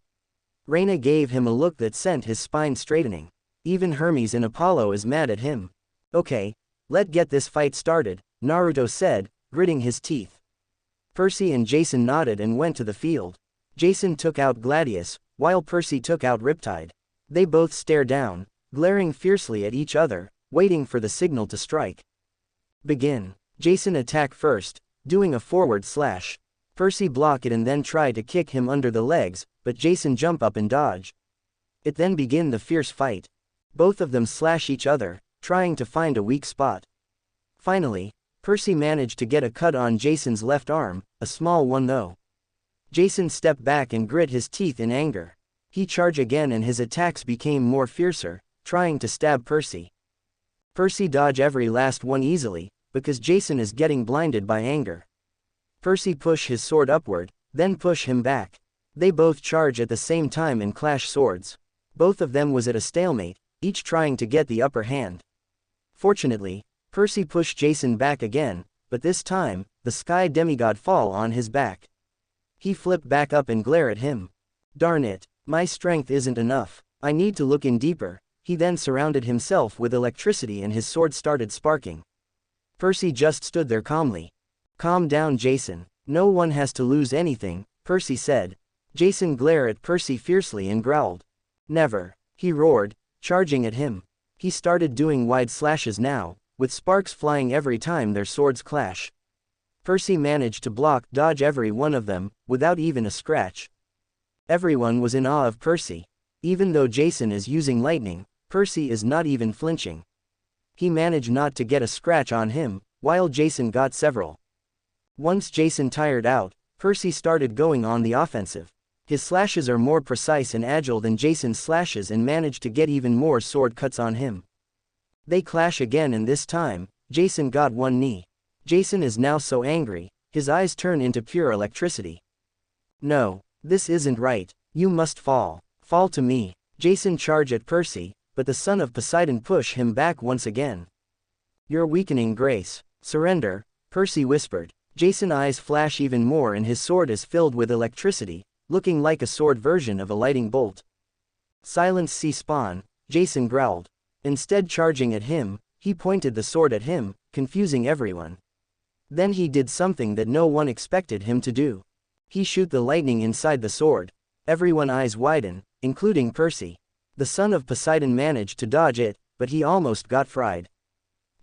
Reina gave him a look that sent his spine straightening. Even Hermes and Apollo is mad at him. Okay, let's get this fight started, Naruto said, gritting his teeth. Percy and Jason nodded and went to the field. Jason took out Gladius, while Percy took out Riptide. They both stare down, glaring fiercely at each other, waiting for the signal to strike. Begin. Jason attack first, doing a forward slash. Percy block it and then try to kick him under the legs, but Jason jump up and dodge. It then begin the fierce fight. Both of them slash each other, trying to find a weak spot. Finally, Percy managed to get a cut on Jason's left arm, a small one though. Jason stepped back and grit his teeth in anger. He charged again and his attacks became more fiercer, trying to stab Percy. Percy dodged every last one easily, because Jason is getting blinded by anger. Percy push his sword upward, then push him back. They both charge at the same time and clash swords. Both of them was at a stalemate, each trying to get the upper hand. Fortunately, Percy pushed Jason back again, but this time, the sky demigod fall on his back. He flipped back up and glare at him. Darn it, my strength isn't enough. I need to look in deeper. He then surrounded himself with electricity and his sword started sparking. Percy just stood there calmly. Calm down, Jason. No one has to lose anything, Percy said. Jason glared at Percy fiercely and growled. Never. He roared, charging at him. He started doing wide slashes now, with sparks flying every time their swords clash. Percy managed to dodge every one of them, without even a scratch. Everyone was in awe of Percy. Even though Jason is using lightning, Percy is not even flinching. He managed not to get a scratch on him, while Jason got several. Once Jason tired out, Percy started going on the offensive. His slashes are more precise and agile than Jason's slashes and managed to get even more sword cuts on him. They clash again and this time, Jason got one knee. Jason is now so angry, his eyes turn into pure electricity. No, this isn't right, you must fall. Fall to me. Jason charged at Percy, but the son of Poseidon pushed him back once again. You're weakening grace. Surrender, Percy whispered. Jason's eyes flash even more and his sword is filled with electricity, looking like a sword version of a lightning bolt. Silence spawn, Jason growled. Instead charging at him, he pointed the sword at him, confusing everyone. Then he did something that no one expected him to do. He shoot the lightning inside the sword. Everyone's eyes widen, including Percy. The son of Poseidon managed to dodge it, but he almost got fried.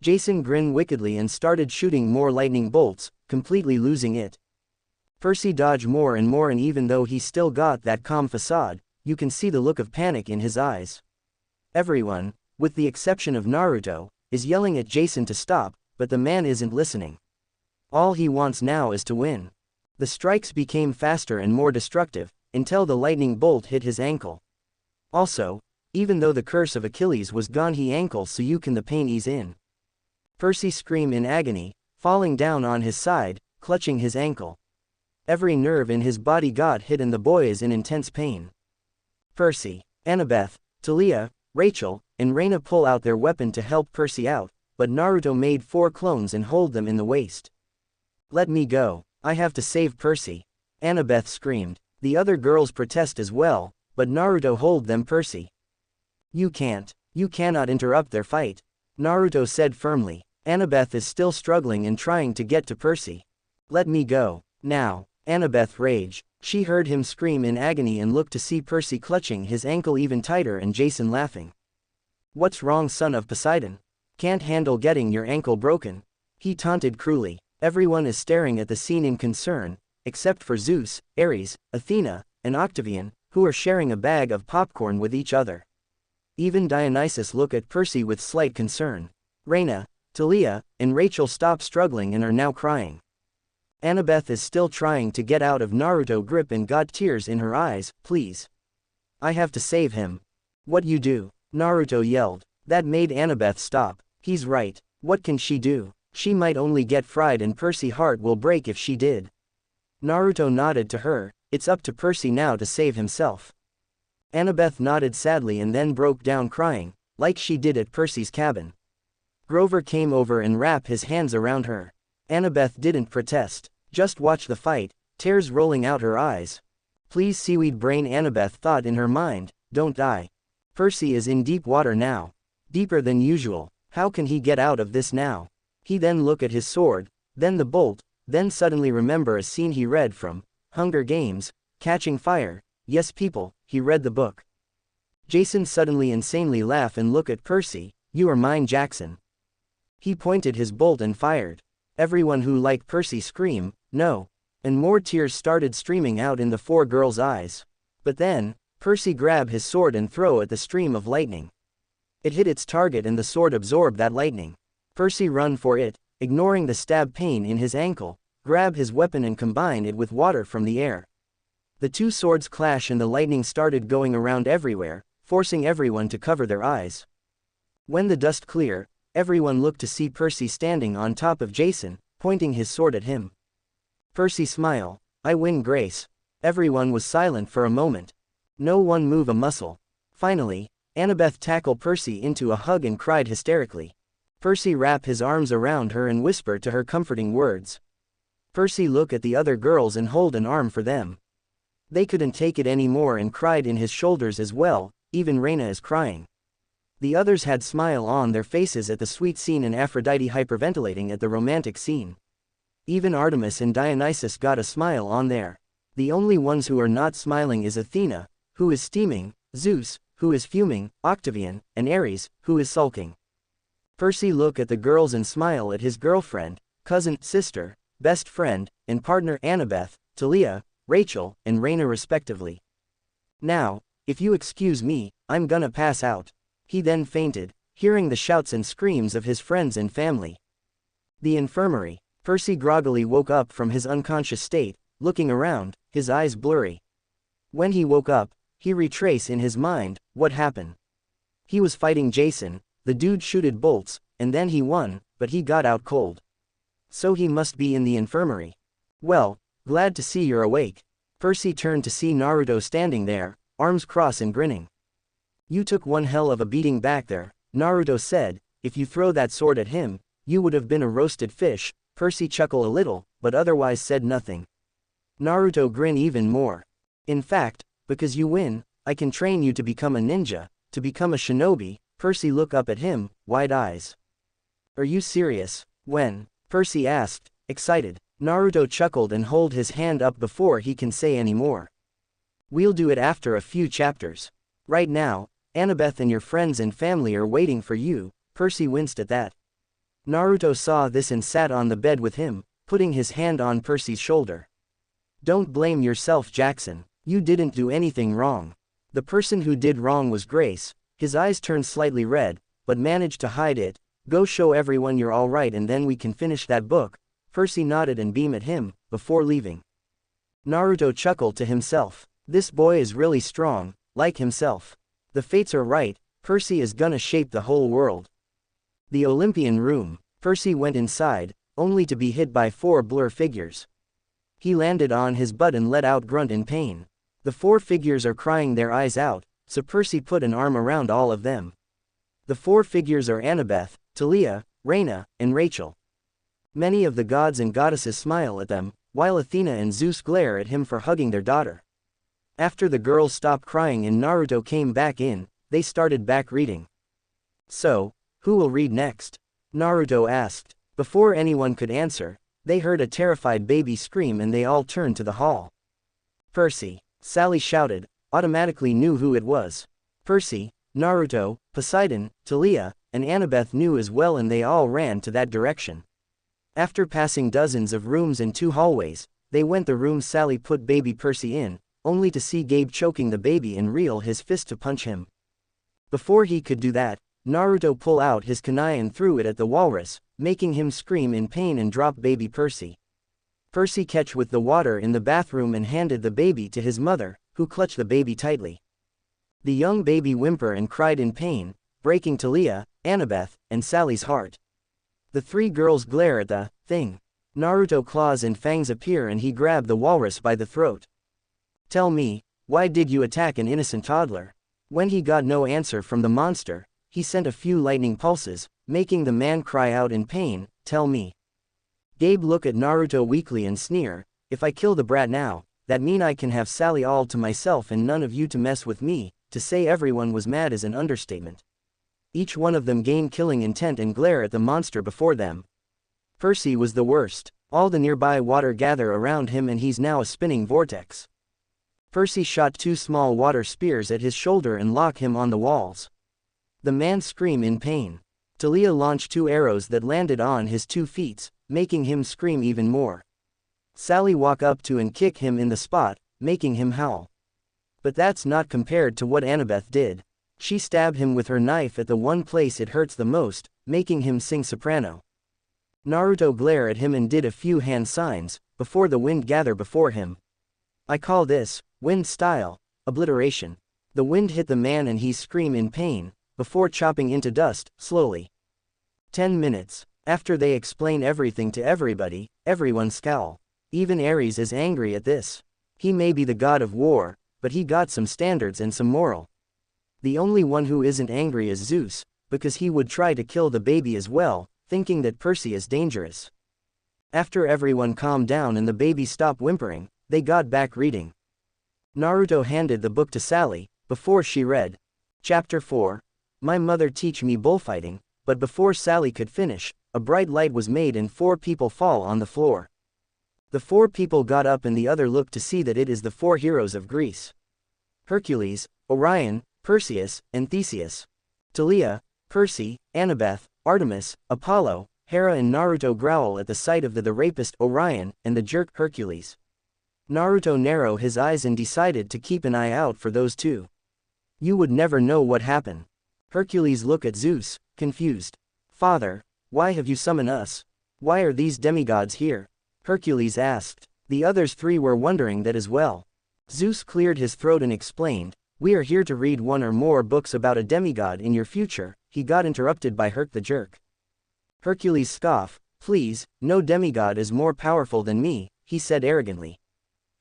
Jason grinned wickedly and started shooting more lightning bolts, completely losing it. Percy dodged more and even though he still got that calm facade, you can see the look of panic in his eyes. Everyone, with the exception of Naruto, is yelling at Jason to stop, but the man isn't listening. All he wants now is to win. The strikes became faster and more destructive, until the lightning bolt hit his ankle. Also, even though the curse of Achilles was gone, he ankle so you can the pain ease in. Percy screamed in agony, falling down on his side, clutching his ankle. Every nerve in his body got hit and the boy is in intense pain. Percy, Annabeth, Talia, Rachel, and Reina pull out their weapon to help Percy out, but Naruto made 4 clones and hold them in the waist. Let me go, I have to save Percy. Annabeth screamed. The other girls protest as well, but Naruto hold them. Percy. You cannot interrupt their fight. Naruto said firmly. Annabeth is still struggling and trying to get to Percy. Let me go, now. Annabeth raged. She heard him scream in agony and looked to see Percy clutching his ankle even tighter and Jason laughing. What's wrong, son of Poseidon? Can't handle getting your ankle broken? He taunted cruelly. Everyone is staring at the scene in concern, except for Zeus, Ares, Athena, and Octavian, who are sharing a bag of popcorn with each other. Even Dionysus look at Percy with slight concern. Reina, Talia, and Rachel stop struggling and are now crying. Annabeth is still trying to get out of Naruto grip and got tears in her eyes. Please. I have to save him. What you do? Naruto yelled. That made Annabeth stop. He's right. What can she do? She might only get fried and Percy's heart will break if she did. Naruto nodded to her. It's up to Percy now to save himself. Annabeth nodded sadly and then broke down crying, like she did at Percy's cabin. Grover came over and wrapped his hands around her. Annabeth didn't protest, just watch the fight, tears rolling out her eyes. Please seaweed brain, Annabeth thought in her mind, don't die. Percy is in deep water now. Deeper than usual. How can he get out of this now? He then look at his sword, then the bolt, then suddenly remember a scene he read from Hunger Games, Catching Fire. Yes people, he read the book. Jason suddenly insanely laugh and look at Percy. You are mine, Jackson. He pointed his bolt and fired. Everyone who liked Percy scream, no. And more tears started streaming out in the four girls' eyes. But then, Percy grabbed his sword and throw at the stream of lightning. It hit its target and the sword absorbed that lightning. Percy run for it, ignoring the stab pain in his ankle, grab his weapon and combine it with water from the air. The two swords clash and the lightning started going around everywhere, forcing everyone to cover their eyes. When the dust cleared, everyone looked to see Percy standing on top of Jason, pointing his sword at him. Percy smiled. I win, Grace. Everyone was silent for a moment. No one moved a muscle. Finally, Annabeth tackled Percy into a hug and cried hysterically. Percy wrapped his arms around her and whispered to her comforting words. Percy looked at the other girls and held an arm for them. They couldn't take it anymore and cried in his shoulders as well, even Reina is crying. The others had smile on their faces at the sweet scene and Aphrodite hyperventilating at the romantic scene. Even Artemis and Dionysus got a smile on there. The only ones who are not smiling is Athena, who is steaming, Zeus, who is fuming, Octavian, and Ares, who is sulking. Percy looked at the girls and smiled at his girlfriend, cousin, sister, best friend, and partner Annabeth, Talia, Rachel, and Reina respectively. Now, if you excuse me, I'm gonna pass out. He then fainted, hearing the shouts and screams of his friends and family. The infirmary. Percy groggily woke up from his unconscious state, looking around, his eyes blurry. When he woke up, he retraced in his mind what happened. He was fighting Jason, the dude shooted bolts, and then he won, but he got out cold. So he must be in the infirmary. Well, glad to see you're awake. Percy turned to see Naruto standing there, arms crossed and grinning. You took one hell of a beating back there, Naruto said. If you throw that sword at him, you would have been a roasted fish. Percy chuckled a little, but otherwise said nothing. Naruto grinned even more. In fact, because you win, I can train you to become a ninja, to become a shinobi. Percy looked up at him, wide eyes. Are you serious? When? Percy asked, excited. Naruto chuckled and held his hand up before he can say any more. We'll do it after a few chapters. Right now, Annabeth and your friends and family are waiting for you. Percy winced at that. Naruto saw this and sat on the bed with him, putting his hand on Percy's shoulder. Don't blame yourself, Jackson. You didn't do anything wrong. The person who did wrong was Grace. His eyes turned slightly red, but managed to hide it. Go show everyone you're all right and then we can finish that book. Percy nodded and beamed at him, before leaving. Naruto chuckled to himself. This boy is really strong, like himself. The fates are right, Percy is gonna shape the whole world. The Olympian room. Percy went inside, only to be hit by four blur figures. He landed on his butt and let out grunt in pain. The four figures are crying their eyes out, so Percy put an arm around all of them. The four figures are Annabeth, Talia, Reina, and Rachel. Many of the gods and goddesses smile at them, while Athena and Zeus glare at him for hugging their daughter. After the girls stopped crying and Naruto came back in, they started back reading. So, who will read next? Naruto asked. Before anyone could answer, they heard a terrified baby scream and they all turned to the hall. Percy! Sally shouted, automatically knew who it was. Percy, Naruto, Poseidon, Talia, and Annabeth knew as well and they all ran to that direction. After passing dozens of rooms and 2 hallways, they went the room Sally put baby Percy in, only to see Gabe choking the baby and reel his fist to punch him. Before he could do that, Naruto pulled out his kunai and threw it at the walrus, making him scream in pain and drop baby Percy. Percy catch with the water in the bathroom and handed the baby to his mother, who clutched the baby tightly. The young baby whimpered and cried in pain, breaking Talia, Annabeth, and Sally's heart. The three girls glare at the thing. Naruto claws and fangs appear and he grabbed the walrus by the throat. Tell me, why did you attack an innocent toddler? When he got no answer from the monster, he sent a few lightning pulses, making the man cry out in pain, tell me. Gabe look at Naruto weakly and sneer, if I kill the brat now, that mean I can have Sally all to myself and none of you to mess with me. To say everyone was mad is an understatement. Each one of them gained killing intent and glare at the monster before them. Percy was the worst. All the nearby water gather around him and he's now a spinning vortex. Percy shot 2 small water spears at his shoulder and lock him on the walls. The man screamed in pain. Talia launched 2 arrows that landed on his 2 feet, making him scream even more. Sally walk up to and kick him in the spot, making him howl. But that's not compared to what Annabeth did. She stabbed him with her knife at the one place it hurts the most, making him sing soprano. Naruto glared at him and did a few hand signs, before the wind gathered before him. I call this, wind style, obliteration. The wind hit the man and he screamed in pain, before chopping into dust, slowly. 10 minutes. After they explain everything to everybody, everyone scowl. Even Ares is angry at this. He may be the god of war, but he got some standards and some moral. The only one who isn't angry is Zeus, because he would try to kill the baby as well, thinking that Percy is dangerous. After everyone calmed down and the baby stopped whimpering, they got back reading. Naruto handed the book to Sally, before she read. Chapter 4. My mother teach me bullfighting, but before Sally could finish, a bright light was made and 4 people fall on the floor. The 4 people got up and the other looked to see that it is the 4 heroes of Greece. Hercules, Orion, Perseus, and Theseus. Talia, Percy, Annabeth, Artemis, Apollo, Hera and Naruto growl at the sight of the rapist Orion and the jerk Hercules. Naruto narrowed his eyes and decided to keep an eye out for those 2. You would never know what happened. Hercules looked at Zeus, confused. Father, why have you summoned us? Why are these demigods here? Hercules asked. The others 3 were wondering that as well. Zeus cleared his throat and explained, we are here to read 1 or more books about a demigod in your future. He got interrupted by Herc the jerk. Hercules scoffed, please, no demigod is more powerful than me, he said arrogantly.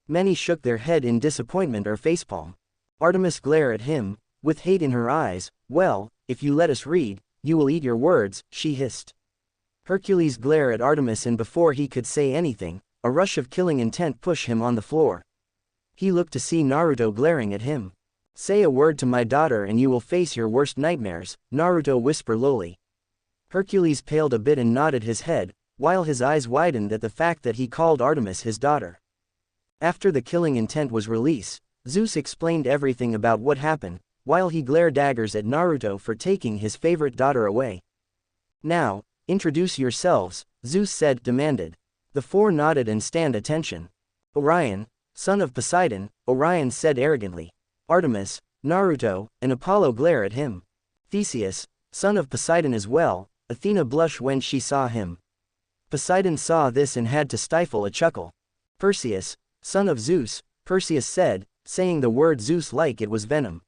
Many shook their head in disappointment or facepalm. Artemis glared at him, with hate in her eyes, well, if you let us read, you will eat your words, she hissed. Hercules glared at Artemis and before he could say anything, a rush of killing intent pushed him on the floor. He looked to see Naruto glaring at him. Say a word to my daughter and you will face your worst nightmares, Naruto whispered lowly. Hercules paled a bit and nodded his head, while his eyes widened at the fact that he called Artemis his daughter. After the killing intent was released, Zeus explained everything about what happened, while he glared daggers at Naruto for taking his favorite daughter away. Now, introduce yourselves, Zeus demanded. The 4 nodded and stand attention. Orion, son of Poseidon, Orion said arrogantly. Artemis, Naruto, and Apollo glare at him. Theseus, son of Poseidon as well, Athena blushed when she saw him. Poseidon saw this and had to stifle a chuckle. Perseus, son of Zeus, Perseus said, saying the word Zeus like it was venom.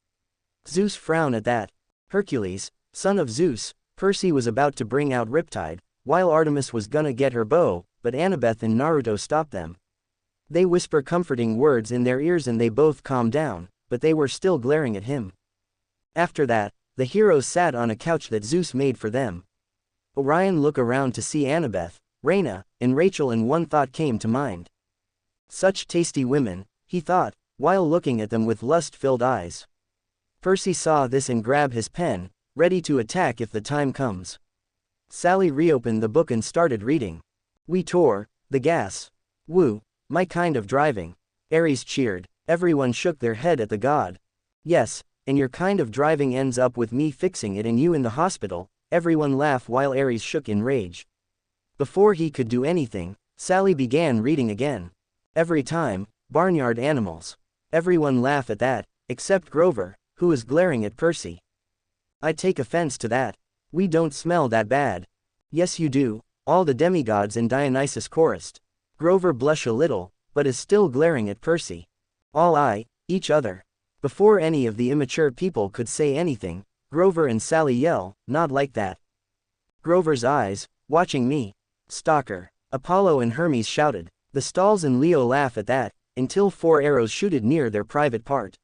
Zeus frowned at that. Hercules, son of Zeus, Percy was about to bring out Riptide, while Artemis was gonna get her bow, but Annabeth and Naruto stopped them. They whisper comforting words in their ears and they both calmed down, but they were still glaring at him. After that, the heroes sat on a couch that Zeus made for them. Orion looked around to see Annabeth, Reyna, and Rachel and one thought came to mind. Such tasty women, he thought, while looking at them with lust-filled eyes. Percy saw this and grabbed his pen, ready to attack if the time comes. Sally reopened the book and started reading. We tore the gas. Woo, my kind of driving. Ares cheered. Everyone shook their head at the god. Yes, and your kind of driving ends up with me fixing it and you in the hospital. Everyone laughed while Ares shook in rage. Before he could do anything, Sally began reading again. Every time, barnyard animals. Everyone laughed at that, except Grover, who was glaring at Percy. I take offense to that. We don't smell that bad. Yes you do, all the demigods and Dionysus chorused. Grover blushed a little, but is still glaring at Percy. All eye, each other. Before any of the immature people could say anything, Grover and Sally yell, "Not like that." Grover's eyes, watching me. Stalker. Apollo and Hermes shouted. The stalls and Leo laugh at that, until 4 arrows shooted near their private part.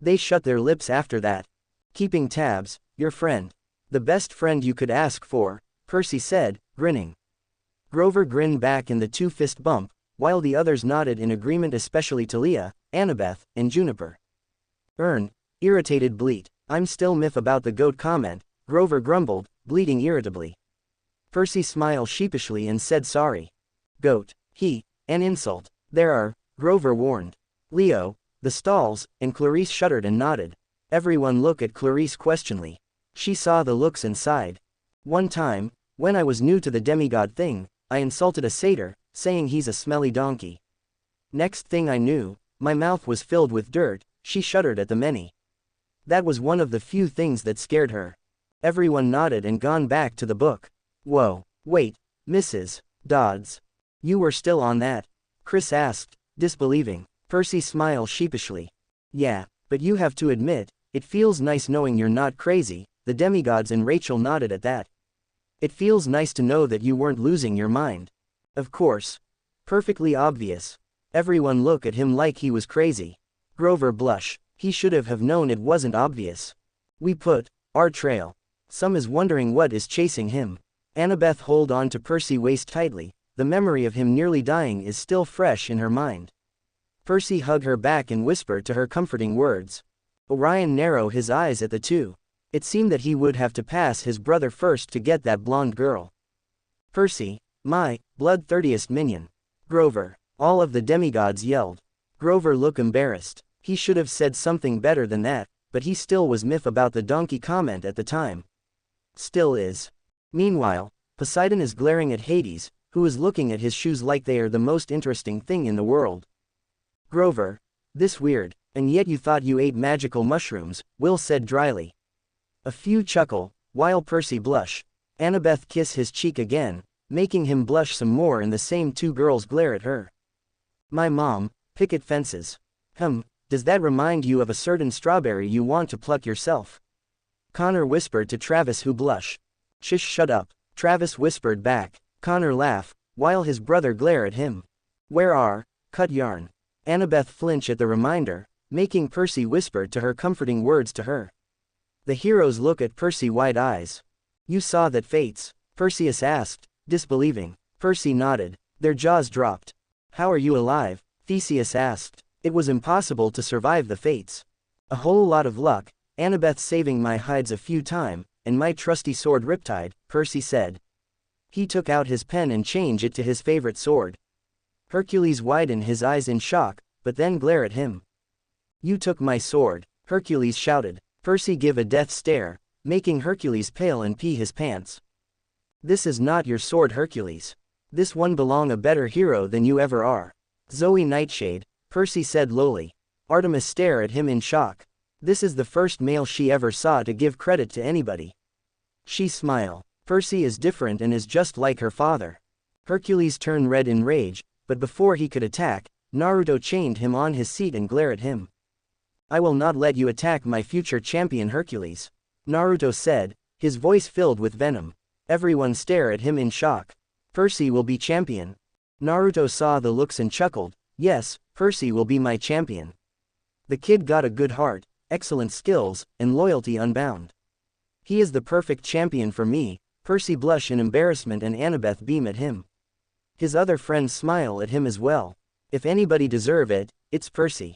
They shut their lips after that. Keeping tabs, your friend. The best friend you could ask for, Percy said, grinning. Grover grinned back in the 2-fist bump, while the others nodded in agreement, especially Talia, Annabeth, and Juniper. Irritated bleat. I'm still miffed about the goat comment, Grover grumbled, bleating irritably. Percy smiled sheepishly and said sorry. Goat. An insult. There are, Grover warned. Leo, the stalls, and Clarice shuddered and nodded. Everyone looked at Clarice questioningly. She saw the looks and sighed. One time, when I was new to the demigod thing, I insulted a satyr, saying he's a smelly donkey. Next thing I knew, my mouth was filled with dirt. She shuddered at the many. That was one of the few things that scared her. Everyone nodded and gone back to the book. Whoa, wait, Mrs. Dodds. You were still on that? Chris asked, disbelieving. Percy smiled sheepishly. Yeah, but you have to admit, it feels nice knowing you're not crazy. The demigods and Rachel nodded at that. It feels nice to know that you weren't losing your mind. Of course. Perfectly obvious. Everyone looked at him like he was crazy. Grover blushed. He should have known it wasn't obvious. We put our trail. Some is wondering what is chasing him. Annabeth hold on to Percy waist tightly. The memory of him nearly dying is still fresh in her mind. Percy hugged her back and whispered to her comforting words. Orion narrowed his eyes at the two. It seemed that he would have to pass his brother first to get that blonde girl. Percy, my bloodthirstiest minion. Grover. All of the demigods yelled. Grover looked embarrassed. He should have said something better than that, but he still was miffed about the donkey comment at the time. Still is. Meanwhile, Poseidon is glaring at Hades, who is looking at his shoes like they are the most interesting thing in the world. Grover. This weird, and yet you thought you ate magical mushrooms, Will said dryly. A few chuckle, while Percy blushed. Annabeth kissed his cheek again, making him blush some more, and the same 2 girls glare at her. My mom, picket fences. Does that remind you of a certain strawberry you want to pluck yourself? Connor whispered to Travis, who blushed. Shush, shut up, Travis whispered back. Connor laughed, while his brother glared at him. Where are, cut yarn. Annabeth flinched at the reminder, making Percy whisper to her comforting words to her. The heroes look at Percy wide eyes. You saw that fates? Perseus asked, disbelieving. Percy nodded. Their jaws dropped. How are you alive? Theseus asked. It was impossible to survive the fates. A whole lot of luck, Annabeth saving my hides a few times, and my trusty sword Riptide, Percy said. He took out his pen and changed it to his favorite sword. Hercules widened his eyes in shock, but then glared at him. You took my sword, Hercules shouted. Percy gave a death stare, making Hercules pale and pee his pants. This is not your sword, Hercules. This one belong a better hero than you ever are. Zoe Nightshade, Percy said lowly. Artemis stared at him in shock. This is the first male she ever saw to give credit to anybody. She smiled. Percy is different and is just like her father. Hercules turned red in rage, but before he could attack, Naruto chained him on his seat and glared at him. I will not let you attack my future champion, Hercules. Naruto said, his voice filled with venom. Everyone stared at him in shock. Percy will be champion. Naruto saw the looks and chuckled. Yes, Percy will be my champion. The kid got a good heart, excellent skills, and loyalty unbound. He is the perfect champion for me. Percy blushed in embarrassment and Annabeth beamed at him. His other friends smile at him as well. If anybody deserve it, it's Percy.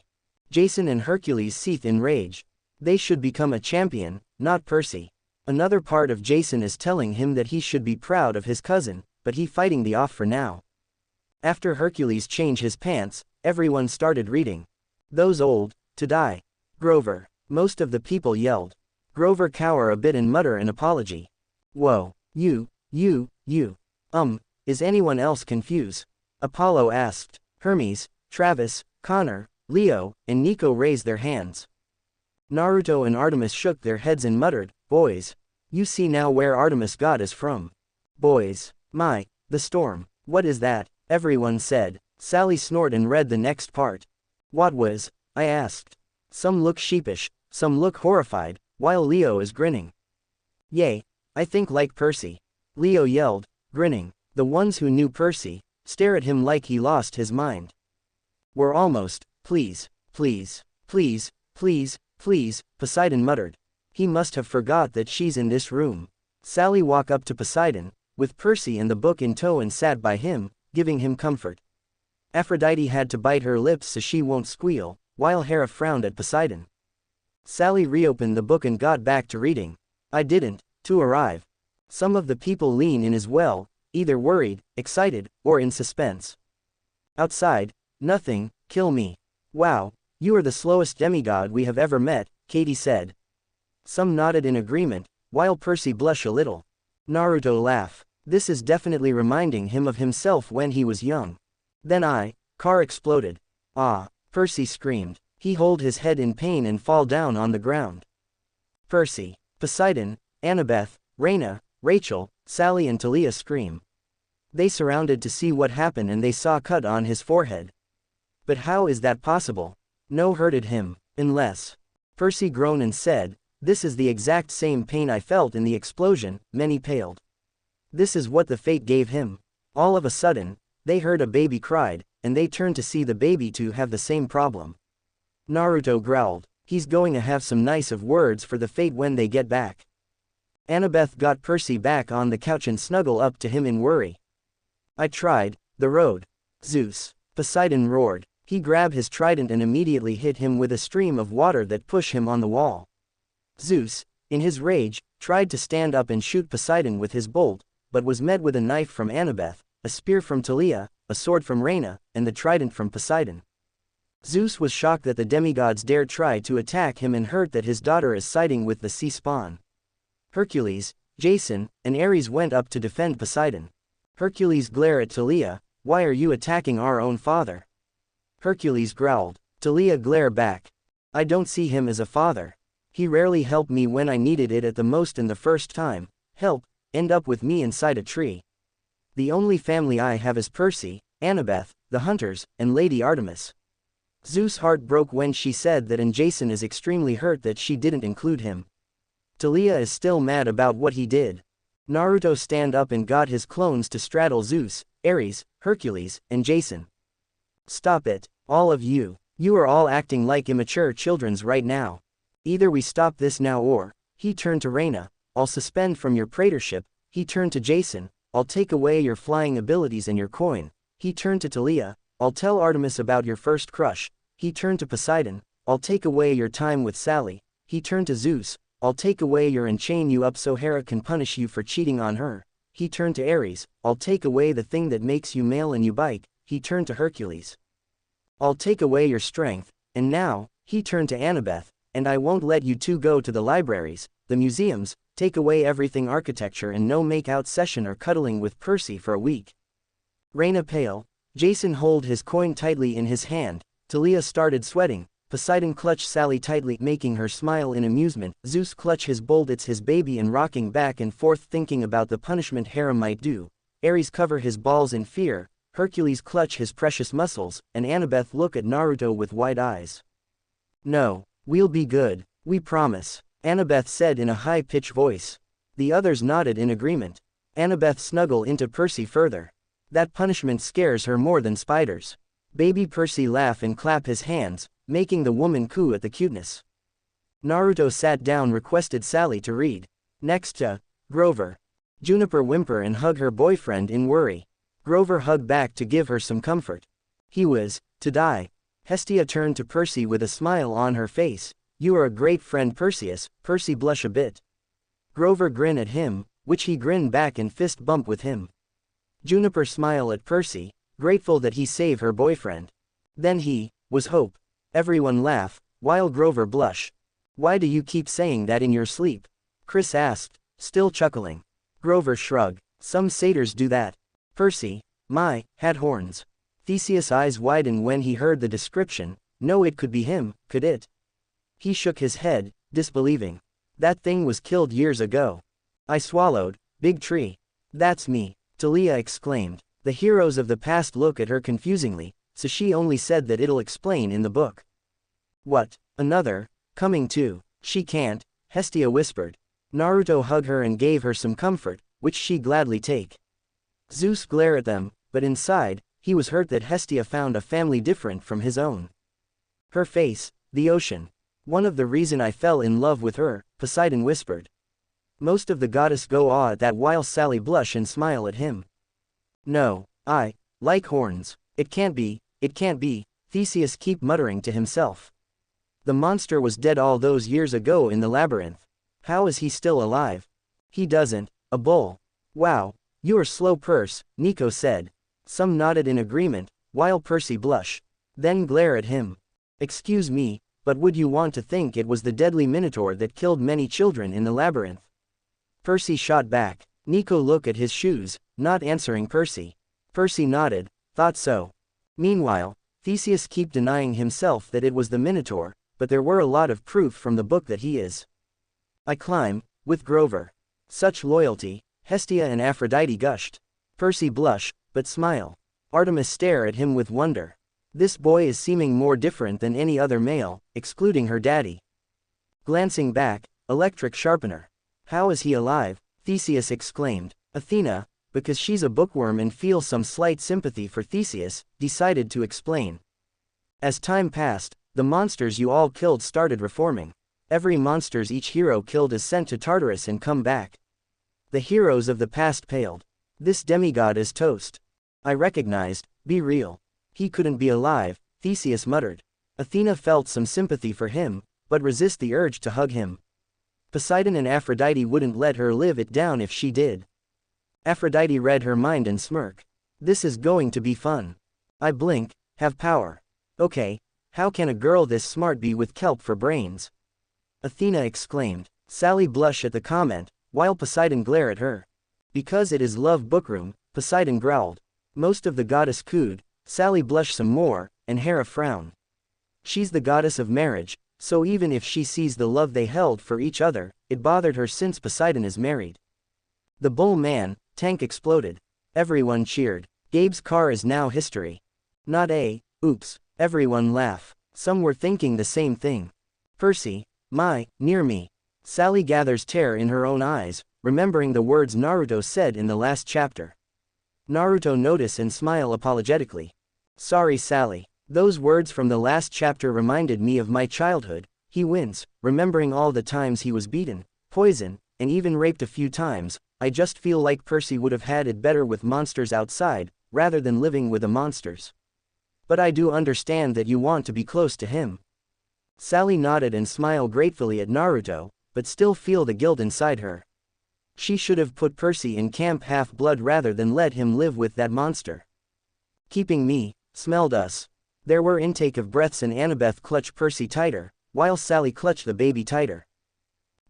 Jason and Hercules seethed in rage. They should become a champion, not Percy. Another part of Jason is telling him that he should be proud of his cousin, but he fighting the off for now. After Hercules changed his pants, everyone started reading. Those old, to die. Grover. Most of the people yelled. Grover cower a bit and mutter an apology. Whoa, you. Is anyone else confused? Apollo asked. Hermes, Travis, Connor, Leo, and Nico raised their hands. Naruto and Artemis shook their heads and muttered, boys. You see now where Artemis got us from. Boys. The storm. What is that? everyone said. Sally snorted and read the next part. What was? I asked. Some look sheepish, some look horrified, while Leo is grinning. Yay, I think like Percy. Leo yelled, grinning. The ones who knew Percy stare at him like he lost his mind. We're almost, please, please, please, please, please, Poseidon muttered. He must have forgot that she's in this room. Sally walked up to Poseidon, with Percy and the book in tow and sat by him, giving him comfort. Aphrodite had to bite her lips so she won't squeal, while Hera frowned at Poseidon. Sally reopened the book and got back to reading. I didn't, to arrive. Some of the people lean in as well, either worried, excited, or in suspense. Outside, nothing, kill me. Wow, you are the slowest demigod we have ever met, Katie said. Some nodded in agreement, while Percy blushed a little. Naruto laughed. This is definitely reminding him of himself when he was young. Then car exploded. Ah, Percy screamed. He hold his head in pain and fall down on the ground. Percy, Poseidon, Annabeth, Reyna, Rachel, Sally and Talia scream. They surrounded to see what happened and they saw a cut on his forehead. But how is that possible? No hurted him, unless. Percy groaned and said, this is the exact same pain I felt in the explosion. Many paled. This is what the fate gave him. All of a sudden, they heard a baby cried, and they turned to see the baby to have the same problem. Naruto growled, he's going to have some nice of words for the fate when they get back. Annabeth got Percy back on the couch and snuggled up to him in worry. I tried, the road. Zeus, Poseidon roared. He grabbed his trident and immediately hit him with a stream of water that pushed him on the wall. Zeus, in his rage, tried to stand up and shoot Poseidon with his bolt, but was met with a knife from Annabeth, a spear from Talia, a sword from Reyna, and the trident from Poseidon. Zeus was shocked that the demigods dared try to attack him and hurt that his daughter is siding with the sea spawn. Hercules, Jason, and Ares went up to defend Poseidon. Hercules glared at Talia, why are you attacking our own father? Hercules growled. Talia glared back. I don't see him as a father. He rarely helped me when I needed it at the most, and the first time, help, end up with me inside a tree. The only family I have is Percy, Annabeth, the hunters, and Lady Artemis. Zeus' heart broke when she said that, and Jason is extremely hurt that she didn't include him. Talia is still mad about what he did. Naruto stand up and got his clones to straddle Zeus, Ares, Hercules, and Jason. Stop it, all of you. You are all acting like immature childrens right now. Either we stop this now or, he turned to Reyna, I'll suspend from your praetorship. He turned to Jason, I'll take away your flying abilities and your coin. He turned to Talia, I'll tell Artemis about your first crush. He turned to Poseidon, I'll take away your time with Sally. He turned to Zeus, I'll take away your and chain you up so Hera can punish you for cheating on her. He turned to Ares, I'll take away the thing that makes you male and you bite. He turned to Hercules. I'll take away your strength, and now, he turned to Annabeth, and I won't let you two go to the libraries, the museums, take away everything architecture and no make-out session or cuddling with Percy for a week. Reyna pale, Jason hold his coin tightly in his hand, Talia started sweating, Poseidon clutched Sally tightly making her smile in amusement, Zeus clutched his bolt, it's his baby, and rocking back and forth thinking about the punishment Hera might do. Ares cover his balls in fear, Hercules clutch his precious muscles, and Annabeth look at Naruto with wide eyes. No, we'll be good, we promise, Annabeth said in a high-pitched voice. The others nodded in agreement. Annabeth snuggled into Percy further. That punishment scares her more than spiders. Baby Percy laughed and clapped his hands, making the woman coo at the cuteness. Naruto sat down, requested Sally to read. Next to Grover. Juniper whimper and hug her boyfriend in worry. Grover hugged back to give her some comfort. He was to die. Hestia turned to Percy with a smile on her face. You are a great friend, Perseus. Percy blushed a bit. Grover grinned at him, which he grinned back and fist bump with him. Juniper smiled at Percy, grateful that he saved her boyfriend. Then he was hope. Everyone laughed, while Grover blushed. Why do you keep saying that in your sleep? Chris asked, still chuckling. Grover shrugged. Some satyrs do that. Percy, my, had horns. Theseus' eyes widened when he heard the description. No, it could be him, could it? He shook his head, disbelieving. That thing was killed years ago. I swallowed, big tree. That's me, Talia exclaimed. The heroes of the past look at her confusingly, so she only said that it'll explain in the book. What? Another? Coming too. She can't, Hestia whispered. Naruto hugged her and gave her some comfort, which she gladly take. Zeus glared at them, but inside, he was hurt that Hestia found a family different from his own. Her face, the ocean. One of the reason I fell in love with her, Poseidon whispered. Most of the goddess go awe at that while Sally blush and smile at him. No, I, like horns, it can't be, Theseus keep muttering to himself. The monster was dead all those years ago in the labyrinth. How is he still alive? He doesn't, a bull. Wow, you're slow Perse, Nico said. Some nodded in agreement, while Percy blushed. Then glare at him. Excuse me, but would you want to think it was the deadly Minotaur that killed many children in the labyrinth? Percy shot back. Nico looked at his shoes, not answering Percy. Percy nodded, thought so. Meanwhile, Theseus kept denying himself that it was the Minotaur, but there were a lot of proof from the book that he is. I climb, with Grover. Such loyalty, Hestia and Aphrodite gushed. Percy blushed, but smile. Artemis stared at him with wonder. This boy is seeming more different than any other male, excluding her daddy. Glancing back, electric sharpener. How is he alive? Theseus exclaimed. Athena, because she's a bookworm and feels some slight sympathy for Theseus, decided to explain. As time passed, the monsters you all killed started reforming. Every monsters each hero killed is sent to Tartarus and come back. The heroes of the past paled. This demigod is toast. I recognized, be real. He couldn't be alive, Theseus muttered. Athena felt some sympathy for him, but resist the urge to hug him. Poseidon and Aphrodite wouldn't let her live it down if she did. Aphrodite read her mind and smirked. This is going to be fun. I blink, have power. Okay, how can a girl this smart be with kelp for brains? Athena exclaimed. Sally blushed at the comment, while Poseidon glared at her. Because it is love bookroom, Poseidon growled. Most of the goddess cooed, Sally blushed some more, and Hera frowned. She's the goddess of marriage, so even if she sees the love they held for each other, it bothered her since Poseidon is married. The bull man, tank exploded. Everyone cheered. Gabe's car is now history. Not a, oops, everyone laugh. Some were thinking the same thing. Percy, near me. Sally gathers terror in her own eyes, remembering the words Naruto said in the last chapter. Naruto notice and smile apologetically. Sorry Sally. Those words from the last chapter reminded me of my childhood. He wins, remembering all the times he was beaten, poisoned, and even raped a few times. I just feel like Percy would have had it better with monsters outside, rather than living with the monsters. But I do understand that you want to be close to him. Sally nodded and smiled gratefully at Naruto, but still feel the guilt inside her. She should have put Percy in Camp Half-Blood rather than let him live with that monster. Keeping me, smelled us. There were intake of breaths and Annabeth clutched Percy tighter, while Sally clutched the baby tighter.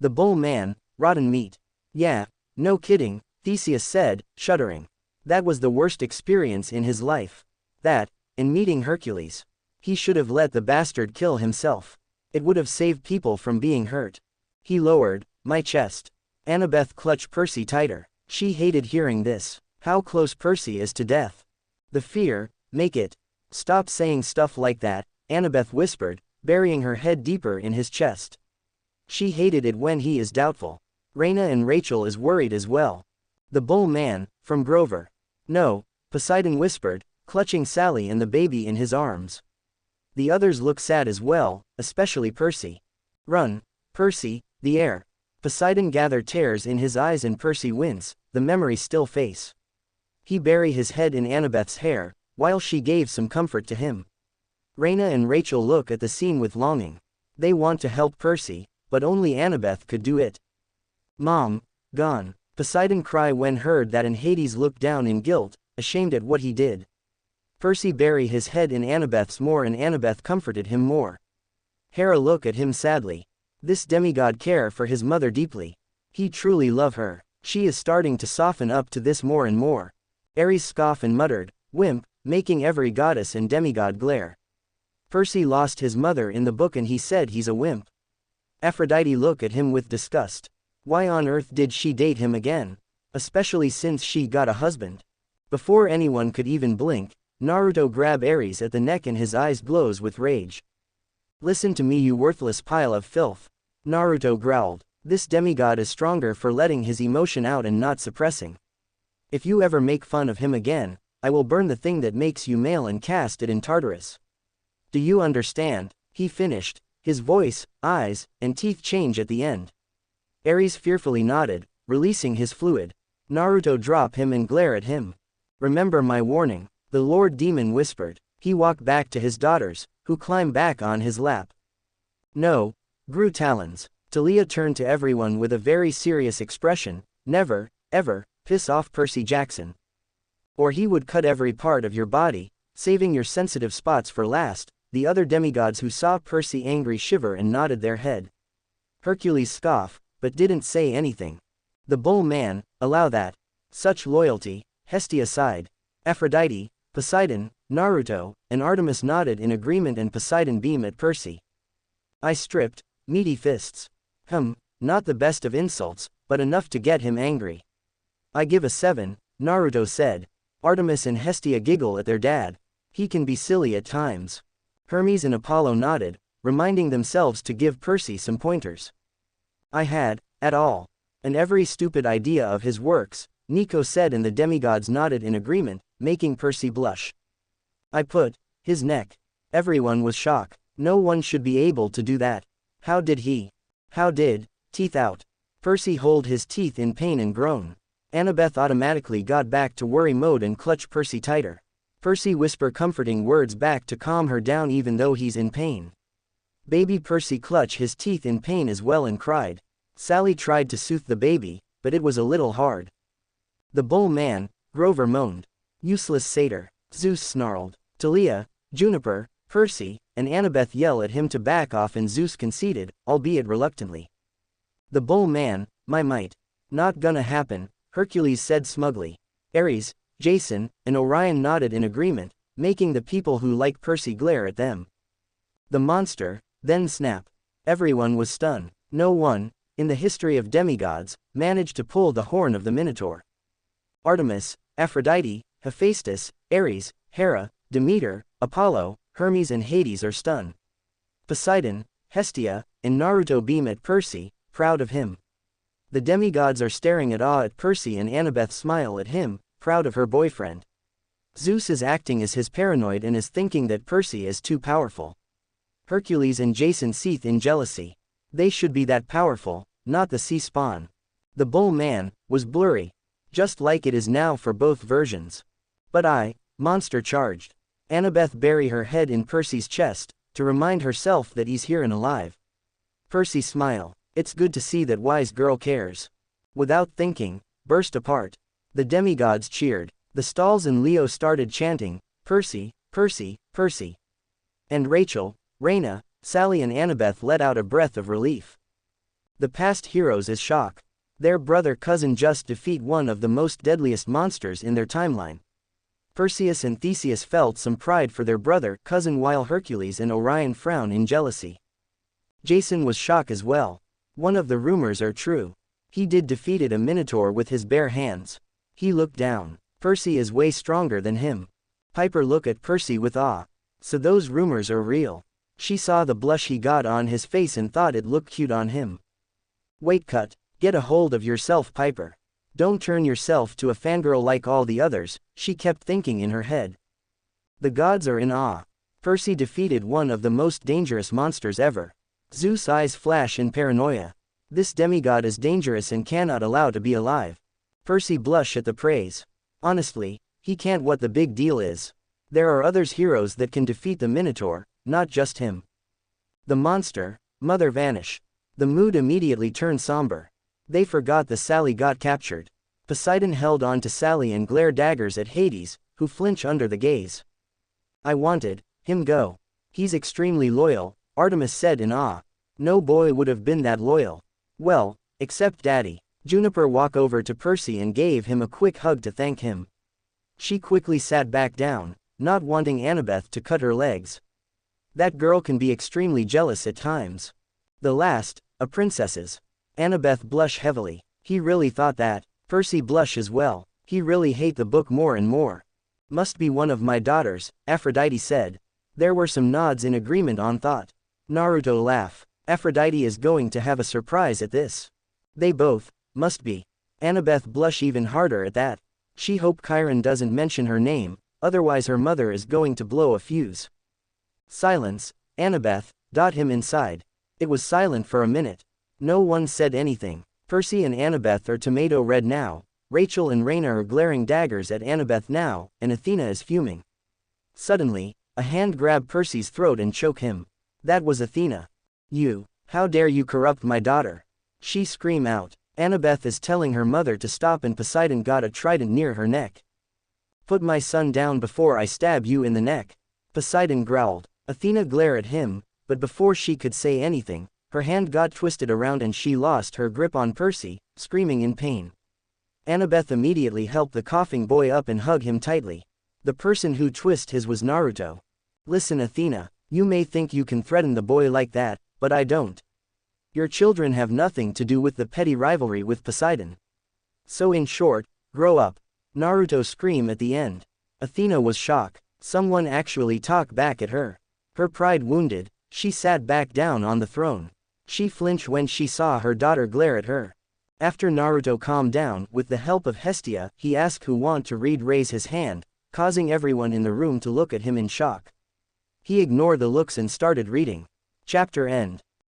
The bull man, rotten meat. Yeah, no kidding, Theseus said, shuddering. That was the worst experience in his life. That, and meeting Hercules. He should have let the bastard kill himself. It would have saved people from being hurt. He lowered, my chest. Annabeth clutched Percy tighter. She hated hearing this. How close Percy is to death. The fear, make it. Stop saying stuff like that, Annabeth whispered, burying her head deeper in his chest. She hated it when he is doubtful. Raina and Rachel is worried as well. The bull man, from Grover. No, Poseidon whispered, clutching Sally and the baby in his arms. The others look sad as well, especially Percy. Run, Percy, the air. Poseidon gathered tears in his eyes and Percy winced, the memory still face. He buried his head in Annabeth's hair, while she gave some comfort to him. Raina and Rachel look at the scene with longing. They want to help Percy, but only Annabeth could do it. Mom, gone. Poseidon cried when heard that and Hades looked down in guilt, ashamed at what he did. Percy buried his head in Annabeth's more and Annabeth comforted him more. Hera looked at him sadly. This demigod care for his mother deeply. He truly love her. She is starting to soften up to this more and more. Ares scoffed and muttered, wimp, making every goddess and demigod glare. Percy lost his mother in the book and he said he's a wimp. Aphrodite looked at him with disgust. Why on earth did she date him again? Especially since she got a husband. Before anyone could even blink, Naruto grabbed Ares at the neck and his eyes glows with rage. Listen to me, you worthless pile of filth. Naruto growled. This demigod is stronger for letting his emotion out and not suppressing. If you ever make fun of him again, I will burn the thing that makes you male and cast it in Tartarus. Do you understand? He finished. His voice, eyes, and teeth change at the end. Ares fearfully nodded, releasing his fluid. Naruto drop him and glare at him. Remember my warning, the Lord Demon whispered. He walked back to his daughters, who climbed back on his lap. No. Grew talons. Talia turned to everyone with a very serious expression. Never, ever, piss off Percy Jackson. Or he would cut every part of your body, saving your sensitive spots for last. The other demigods who saw Percy angry shiver and nodded their head. Hercules scoffed, but didn't say anything. The bull man, allow that. Such loyalty. Hestia sighed. Aphrodite, Poseidon, Naruto, and Artemis nodded in agreement and Poseidon beamed at Percy. I stripped, meaty fists. Not the best of insults, but enough to get him angry. I give a 7, Naruto said. Artemis and Hestia giggle at their dad. He can be silly at times. Hermes and Apollo nodded, reminding themselves to give Percy some pointers. I had, at all. And every stupid idea of his works, Nico said, and the demigods nodded in agreement, making Percy blush. I put his neck. Everyone was shocked. No one should be able to do that. How did he? How did? Teeth out. Percy hold his teeth in pain and groan. Annabeth automatically got back to worry mode and clutched Percy tighter. Percy whisper comforting words back to calm her down even though he's in pain. Baby Percy clutched his teeth in pain as well and cried. Sally tried to soothe the baby, but it was a little hard. The bull man, Grover moaned. Useless satyr. Zeus snarled. Talia, Juniper, Percy, and Annabeth yell at him to back off and Zeus conceded, albeit reluctantly. The bull man, my might. Not gonna happen, Hercules said smugly. Ares, Jason, and Orion nodded in agreement, making the people who like Percy glare at them. The monster, then snap. Everyone was stunned. No one, in the history of demigods, managed to pull the horn of the Minotaur. Artemis, Aphrodite, Hephaestus, Ares, Hera, Demeter, Apollo, Hermes and Hades are stunned. Poseidon, Hestia, and Naruto beam at Percy, proud of him. The demigods are staring at awe at Percy and Annabeth smile at him, proud of her boyfriend. Zeus is acting as his paranoid and is thinking that Percy is too powerful. Hercules and Jason seethe in jealousy. They should be that powerful, not the sea spawn. The bull man, was blurry. Just like it is now for both versions. But monster charged. Annabeth bury her head in Percy's chest, to remind herself that he's here and alive. Percy smile. It's good to see that wise girl cares. Without thinking, burst apart. The demigods cheered. The stalls and Leo started chanting, Percy, Percy, Percy. And Rachel, Raina, Sally and Annabeth let out a breath of relief. The past heroes is shock. Their brother-cousin just defeat one of the most deadliest monsters in their timeline. Perseus and Theseus felt some pride for their brother-cousin while Hercules and Orion frown in jealousy. Jason was shocked as well. One of the rumors are true. He did defeated a minotaur with his bare hands. He looked down. Percy is way stronger than him. Piper looked at Percy with awe. So those rumors are real. She saw the blush he got on his face and thought it looked cute on him. Wait, cut. Get a hold of yourself, Piper. Don't turn yourself to a fangirl like all the others, she kept thinking in her head. The gods are in awe. Percy defeated one of the most dangerous monsters ever. Zeus' eyes flash in paranoia. This demigod is dangerous and cannot allow to be alive. Percy blush at the praise. Honestly, he can't. What the big deal is. There are others heroes that can defeat the Minotaur, not just him. The monster, mother vanish. The mood immediately turned somber. They forgot that Sally got captured. Poseidon held on to Sally and glared daggers at Hades, who flinch under the gaze. I wanted him go. He's extremely loyal, Artemis said in awe. No boy would have been that loyal. Well, except Daddy. Juniper walked over to Percy and gave him a quick hug to thank him. She quickly sat back down, not wanting Annabeth to cut her legs. That girl can be extremely jealous at times. The last, a princess's. Annabeth blushed heavily. He really thought that. Percy blushed as well. He really hate the book more and more. Must be one of my daughters, Aphrodite said. There were some nods in agreement on thought. Naruto laugh. Aphrodite is going to have a surprise at this. They both, must be. Annabeth blush even harder at that. She hope Chiron doesn't mention her name, otherwise her mother is going to blow a fuse. Silence, Annabeth, him inside. It was silent for a minute. No one said anything. Percy and Annabeth are tomato red now, Rachel and Raina are glaring daggers at Annabeth now, and Athena is fuming. Suddenly, a hand grabbed Percy's throat and choke him. That was Athena. You, how dare you corrupt my daughter? She screamed out. Annabeth is telling her mother to stop and Poseidon got a trident near her neck. Put my son down before I stab you in the neck. Poseidon growled. Athena glared at him, but before she could say anything, her hand got twisted around and she lost her grip on Percy, screaming in pain. Annabeth immediately helped the coughing boy up and hugged him tightly. The person who twisted his was Naruto. Listen Athena, you may think you can threaten the boy like that, but I don't. Your children have nothing to do with the petty rivalry with Poseidon. So in short, grow up. Naruto screamed at the end. Athena was shocked. Someone actually talked back at her. Her pride wounded, she sat back down on the throne. She flinched when she saw her daughter glare at her. After Naruto calmed down, with the help of Hestia, he asked who want to read raise his hand, causing everyone in the room to look at him in shock. He ignored the looks and started reading. Chapter end.